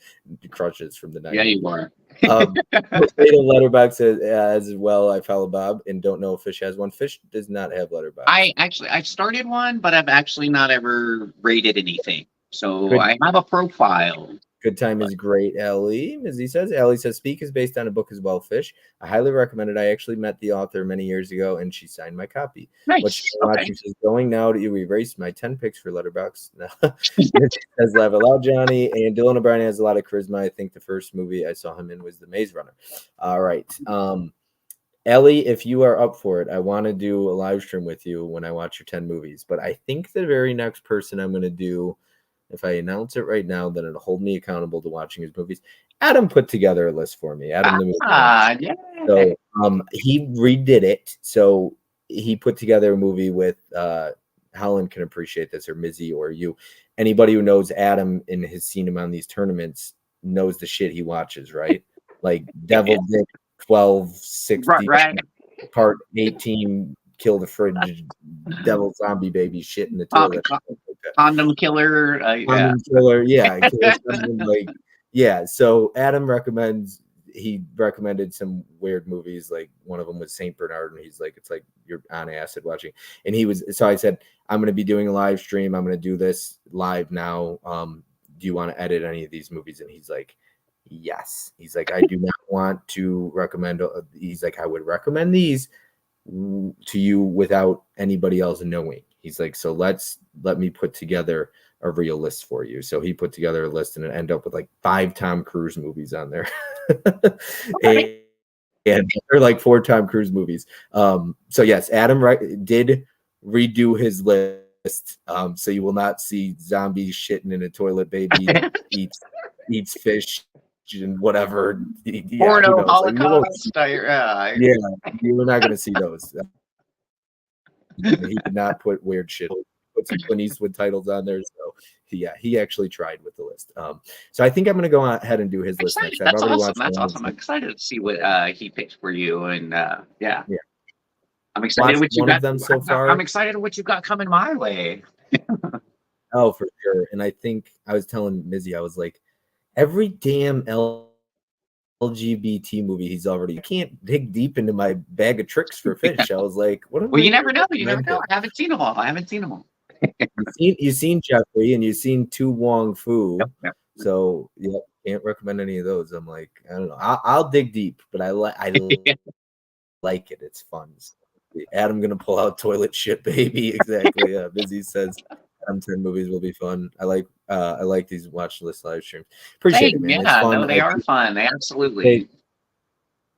crushes from the night. Yeah, you are. Letterboxd as well. I follow Bob and don't know if Fish has one. Fish does not have Letterboxd. I've started one, but I've actually not ever rated anything. So I have a profile. Good time is great, Ellie. As he says, Ellie says, Speak is based on a book as well, Fish. I highly recommend it. I actually met the author many years ago, and she signed my copy. Nice. She says, going now to erase my 10 picks for Letterboxd. It says, laugh out loud, Johnny. And Dylan O'Brien has a lot of charisma. I think the first movie I saw him in was The Maze Runner. All right. Ellie, if you are up for it, I want to do a live stream with you when I watch your 10 movies. But I think the very next person I'm going to do, if I announce it right now, then it'll hold me accountable to watching his movies. Adam put together a list for me. Adam, the movie. Yeah. So he redid it. So he put together a movie with Holland can appreciate this, or Mizzy, or you. Anybody who knows Adam and has seen him on these tournaments knows the shit he watches, right? Like Devil Dick 1260, right. Part 18. Kill the fridge, devil zombie baby shit in the toilet. Condom killer. Condom killer, yeah. So Adam he recommended some weird movies. Like one of them was Saint Bernard, and he's like, it's like you're on acid watching. And so I said, I'm going to be doing a live stream. I'm going to do this live now. Do you want to edit any of these movies? And he's like, yes. He's like, I do not want to recommend. He's like, I would recommend these to you without anybody else knowing. He's like, so let me put together a real list for you. So he put together a list, and it ended up with like 5 Tom Cruise movies on there. and or like 4 Tom Cruise movies. So yes, Adam did redo his list. So you will not see zombies shitting in a toilet, baby eats fish and whatever. Porno Holocaust. Yeah, you were not going to see those. He did not put weird shit. Put some Clint Eastwood titles on there. So he actually tried with the list. So I think I'm going to go ahead and do his list next. That's awesome. That's awesome. I'm excited to see what he picked for you. And yeah. I'm excited what you got them so far. I'm excited what you got coming my way. Oh, for sure. And I think I was telling Mizzy, I was like, every damn LGBT movie he's already. You can't dig deep into my bag of tricks for Fish. I was like, what? Well, you never know. You never know. I haven't seen them all. You've seen Jeffrey, and you've seen Tu Wong Fu. Yep. So can't recommend any of those. I'm like, I don't know. I'll dig deep, but I like like it. It's fun. So, Adam gonna pull out toilet shit, baby. Exactly. Busy says 10 movies will be fun. I like these watch list live streams. Appreciate it, man. Yeah, no, they are fun. They absolutely.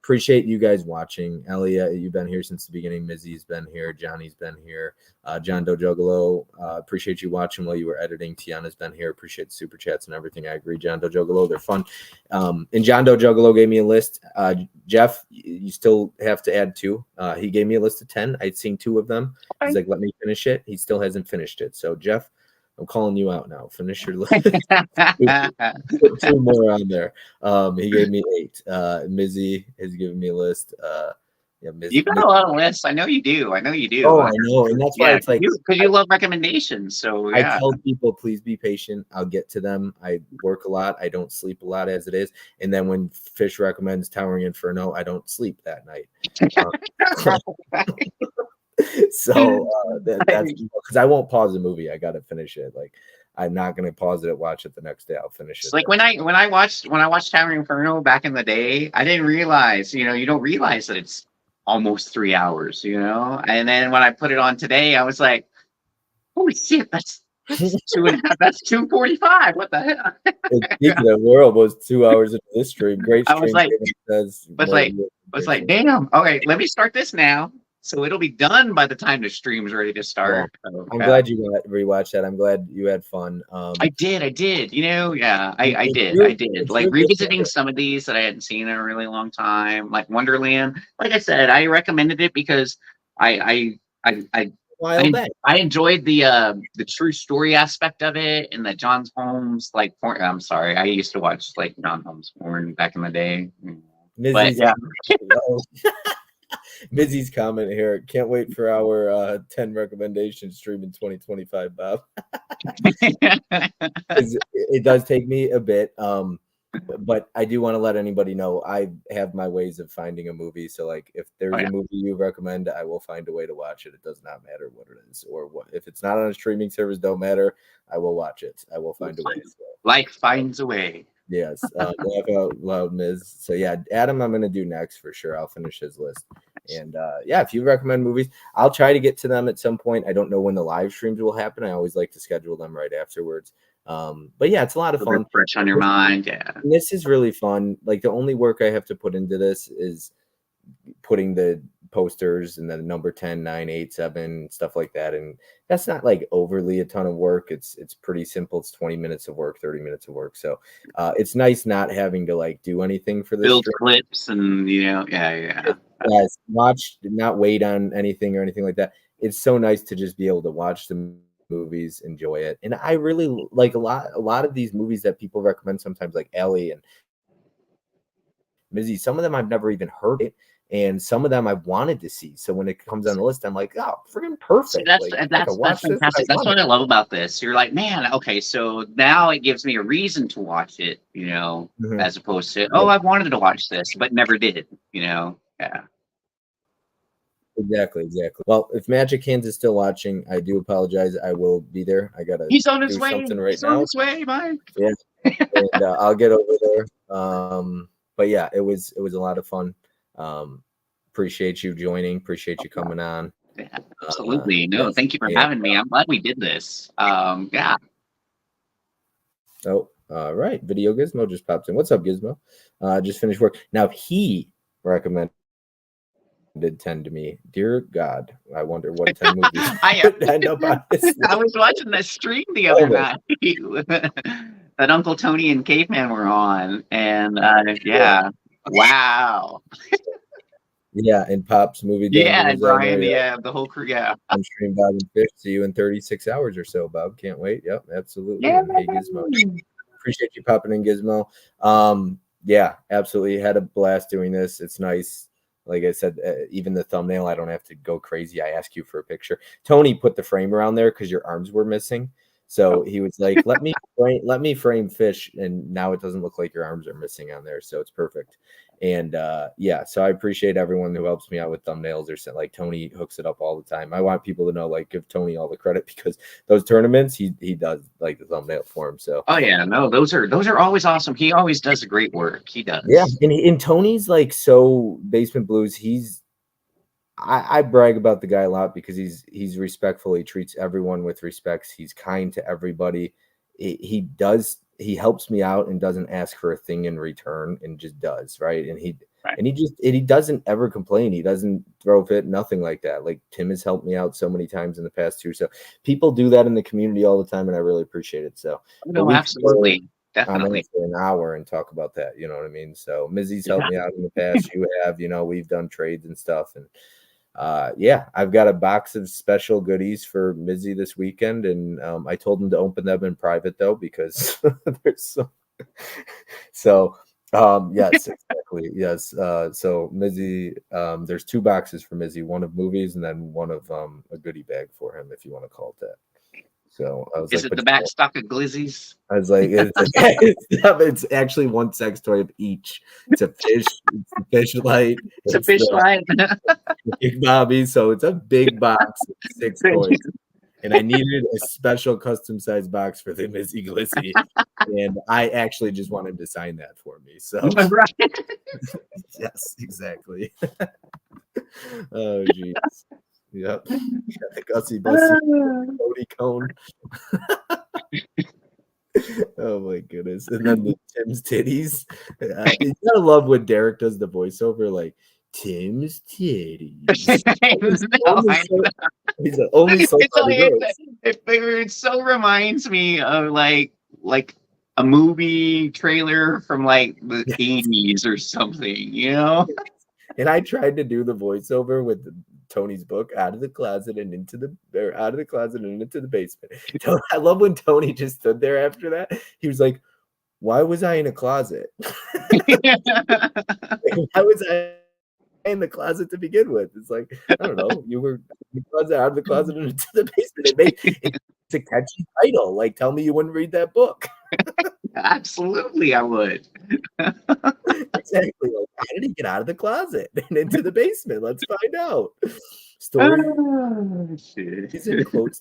Appreciate you guys watching. Ellie, you've been here since the beginning. Mizzy's been here. Johnny's been here. John Doe Juggalo, appreciate you watching while you were editing. Tiana's been here. Appreciate the super chats and everything. I agree. John Doe Juggalo, they're fun. And John Doe Juggalo gave me a list. Jeff, you still have to add 2. He gave me a list of 10. I'd seen 2 of them. Okay. He's like, let me finish it. He still hasn't finished it. So, Jeff, I'm calling you out now. Finish your list. Put 2 more on there. He gave me 8. Mizzy has given me a list. Mizzy, you got a lot of lists. I know you do. Oh, I know, and that's why it's like because you love recommendations. So I tell people, please be patient. I'll get to them. I work a lot. I don't sleep a lot as it is. And then when Fish recommends Towering Inferno, I don't sleep that night. So that's because I won't pause the movie. I got to finish it. Like I'm not going to pause it and watch it the next day. I'll finish it. Like when I watched Tower Inferno back in the day, I didn't realize, you don't realize that it's almost 3 hours, And then when I put it on today, I was like, holy shit, that's 2.5. That's 2:45. What the hell? We're almost 2 hours into this stream. Great stream. I was like, damn. Okay, let me start this now. So it'll be done by the time the stream's ready to start. Well, I'm glad you rewatched that. I'm glad you had fun. I did. I did. I did. Like revisiting some of these that I hadn't seen in a really long time, like Wonderland. Like I said, I recommended it because I enjoyed the true story aspect of it, and that John Holmes, like, I'm sorry, I used to watch like John Holmes porn back in the day. But yeah. Mizzy's comment here. Can't wait for our 10 recommendation stream in 2025, Bob. It does take me a bit, but I do want to let anybody know I have my ways of finding a movie. So, like, if there's a movie you recommend, I will find a way to watch it. It does not matter what it is or what. If it's not on a streaming service, don't matter. I will watch it. I will find a way. Like finds a way. Yes, laugh out loud, Miz. So yeah, Adam, I'm gonna do next for sure. I'll finish his list, and if you recommend movies, I'll try to get to them at some point. I don't know when the live streams will happen. I always like to schedule them right afterwards. But yeah, it's a lot of fun. Fresh on your mind, yeah. And this is really fun. Like the only work I have to put into this is putting the posters and then number 10, 9, 8, 7, stuff like that. And that's not like overly a ton of work. It's pretty simple. It's 20 minutes of work, 30 minutes of work. So it's nice not having to like do anything for this. Build clips and yeah. Yes, not wait on anything or anything like that. It's so nice to just be able to watch the movies, enjoy it. And I really like a lot of these movies that people recommend sometimes, like Ellie and Mizzy. Some of them I've never even heard it. And some of them I've wanted to see. So when it comes on the list, I'm like, oh, freaking perfect. So that's fantastic. That's what I love about this. You're like, man, okay, so now it gives me a reason to watch it, as opposed to, I've wanted to watch this, but never did, Yeah. Exactly. Well, if Magic Hands is still watching, I do apologize. I will be there. I gotta. He's on his way. Something right He's now. on his way, Mike. Yeah, and I'll get over there. But yeah, it was a lot of fun. Appreciate you joining. Appreciate you coming on. Yeah, absolutely. Thank you for having me. I'm glad we did this. Yeah. Oh, all right. Video Gizmo just popped in. What's up, Gizmo? Just finished work. Now he recommended 10 to me. Dear God, I wonder what 10 movies I was watching that stream the other night that Uncle Tony and Caveman were on, and wow. Yeah, and Pop's movie. Yeah, and Brian, the whole crew. Yeah, I'm stream Bob and Fish. See you in 36 hours or so, Bob. Can't wait. Yep, absolutely. Yeah. Hey, Gizmo. Appreciate you popping in, Gizmo. Yeah, absolutely. Had a blast doing this. It's nice. Like I said, even the thumbnail, I don't have to go crazy. I ask you for a picture. Tony put the frame around there because your arms were missing. So he was like, let me frame Fish, and now it doesn't look like your arms are missing on there. So it's perfect. And so I appreciate everyone who helps me out with thumbnails or like Tony hooks it up all the time. I want people to know, like, give Tony all the credit because those tournaments, he does like the thumbnail for him. So those are always awesome. He always does great work. He does. Yeah, and Tony's like so Basement Blues. I brag about the guy a lot because he's respectful. He treats everyone with respect. He's kind to everybody. He helps me out and doesn't ask for a thing in return and just does, right? And he doesn't ever complain. He doesn't throw a fit, nothing like that. Like Tim has helped me out so many times in the past too. So people do that in the community all the time, and I really appreciate it. So absolutely. Definitely for an hour and talk about that. You know what I mean? So Mizzy's helped me out in the past. You have, we've done trades and stuff. And I've got a box of special goodies for Mizzy this weekend. And I told him to open them in private though, because there's so yes, exactly. Yes. So Mizzy, there's 2 boxes for Mizzy, one of movies and then one of a goodie bag for him, if you want to call it that. So I was Is like, it the back stock of Glizzies? I was like, it's actually one sex toy of each. It's a fish, it's a fish light, It's a it's fish the line. Big Bobby. So it's a big box of 6 toys. And I needed a special custom sized box for the Mizzy Glizzy. And I actually just wanted to sign that for me. So Right. yes, exactly. Oh geez. Yep. Got the Gussie Bussy Cody cone. Oh my goodness. And then the Tim's titties. You gotta love when Derek does the voiceover, like Tim's titties. No, I know. He's like, only so It's funny like goes. it so reminds me of like a movie trailer from like the Yeah. 80s or something, you know? And I tried to do the voiceover with Tony's book, out of the closet and into the out of the closet and into the basement. I love when Tony just stood there after that. He was like, why was I in a closet? Why was I in the closet to begin with? It's like, I don't know. You were in the closet, out of the closet and into the basement. It's a catchy title. Like, tell me you wouldn't read that book. Absolutely, I would. Exactly. Like, how did he get out of the closet and into the basement? Let's find out. Story Oh, shit. is in quotes.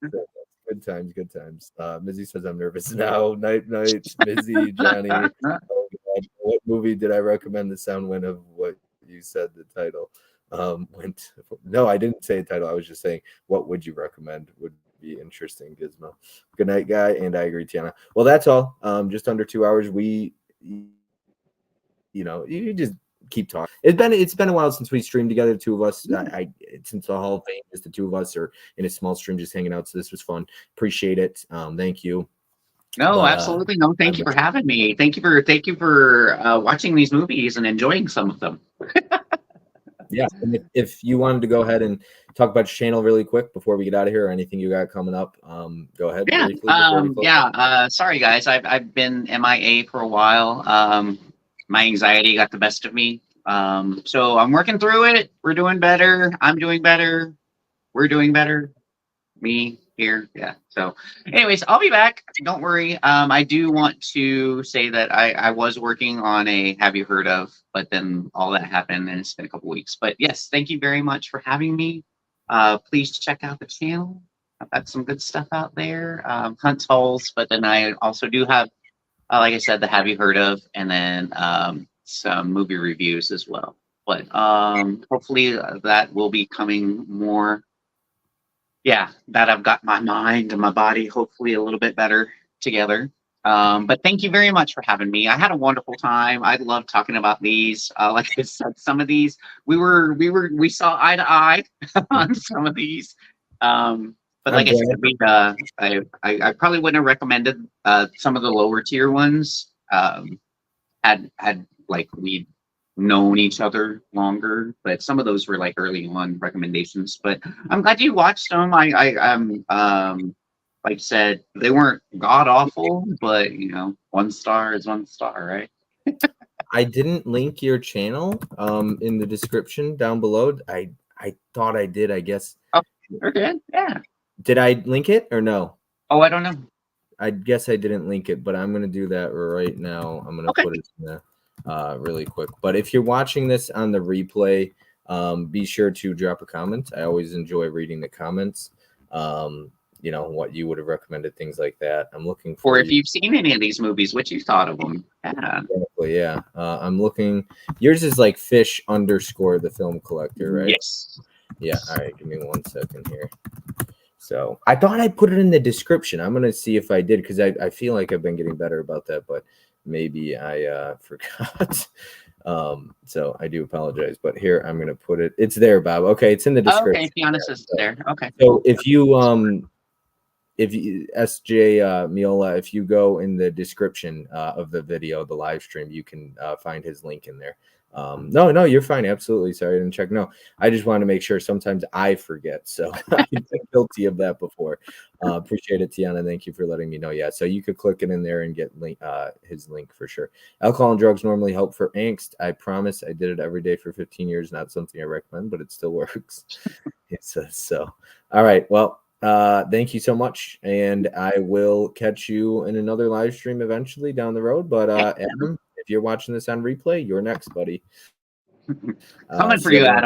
Good times, good times. Mizzy says I'm nervous now. Night, Mizzy, Johnny. Oh God. What movie did I recommend the sound win of what you said the title? Went no, I didn't say a title. I was just saying what would you recommend would be interesting, Gizmo. Good night, guy, and I agree, Tiana. Well, that's all. Just under 2 hours. You just keep talking. It's been a while since we streamed together, the two of us. Since the Hall of Fame, just the two of us are in a small stream, just hanging out. So this was fun. Appreciate it. Thank you. No, absolutely no. Thank you for having me. Thank you for watching these movies and enjoying some of them. Yeah, and if you wanted to go ahead and talk about your channel really quick before we get out of here, or anything you got coming up, go ahead. Yeah, Briefly before we close. sorry guys, I've been MIA for a while. My anxiety got the best of me. So I'm working through it. We're doing better. I'm doing better. We're doing better. Me here, yeah. So, anyways, I'll be back. Don't worry. I do want to say that I was working on a Have You Heard Of, but then all that happened and it's been a couple weeks. But yes, thank you very much for having me. Please check out the channel. I've got some good stuff out there. Hunt's Holes, but then I also do have, like I said, the Have You Heard Of, and then some movie reviews as well. But hopefully that will be coming more. Yeah, that I've got my mind and my body hopefully a little bit better together. But thank you very much for having me. I had a wonderful time. I love talking about these. Like I said, some of these we saw eye to eye on some of these. But like I said, I probably wouldn't have recommended some of the lower tier ones. Had like we'd known each other longer, but some of those were like early on recommendations. But I'm glad you watched them. I'm like I said, they weren't god awful, but you know, 1 star is 1 star, right? I didn't link your channel in the description down below. I thought I did, I guess. Oh, you're good. Yeah. Did I link it or no? Oh, I don't know. I guess I didn't link it, but I'm gonna do that right now. I'm gonna put it in the really quick. But if you're watching this on the replay, be sure to drop a comment. I always enjoy reading the comments. You know, what you would have recommended, things like that. I'm looking for. Or if you've seen any of these movies, what you thought of them. Yeah. Exactly, yeah. I'm looking. Yours is like fish _ the film collector, right? Yes. Yeah. All right. Give me 1 second here. So I thought I put it in the description. I'm gonna see if I did, because I feel like I've been getting better about that, but maybe I forgot. So I do apologize. But here I'm gonna put it. It's there, Bob. Okay, it's in the description. Okay, Fiona says there. Okay. So if you SJ Miola, if you go in the description of the video, the live stream, you can find his link in there. No, you're fine. Absolutely. Sorry, I didn't check. No, I just want to make sure. Sometimes I forget, so I've been guilty of that before. Appreciate it, Tiana. Thank you for letting me know. Yeah, so you could click it in there and get his link for sure. Alcohol and drugs normally help for angst. I promise. I did it every day for 15 years. Not something I recommend, but it still works. It says so. All right. Well, Thank you so much, and I will catch you in another live stream eventually down the road. But Adam, if you're watching this on replay, you're next, buddy. Coming for See you, everyone. Adam.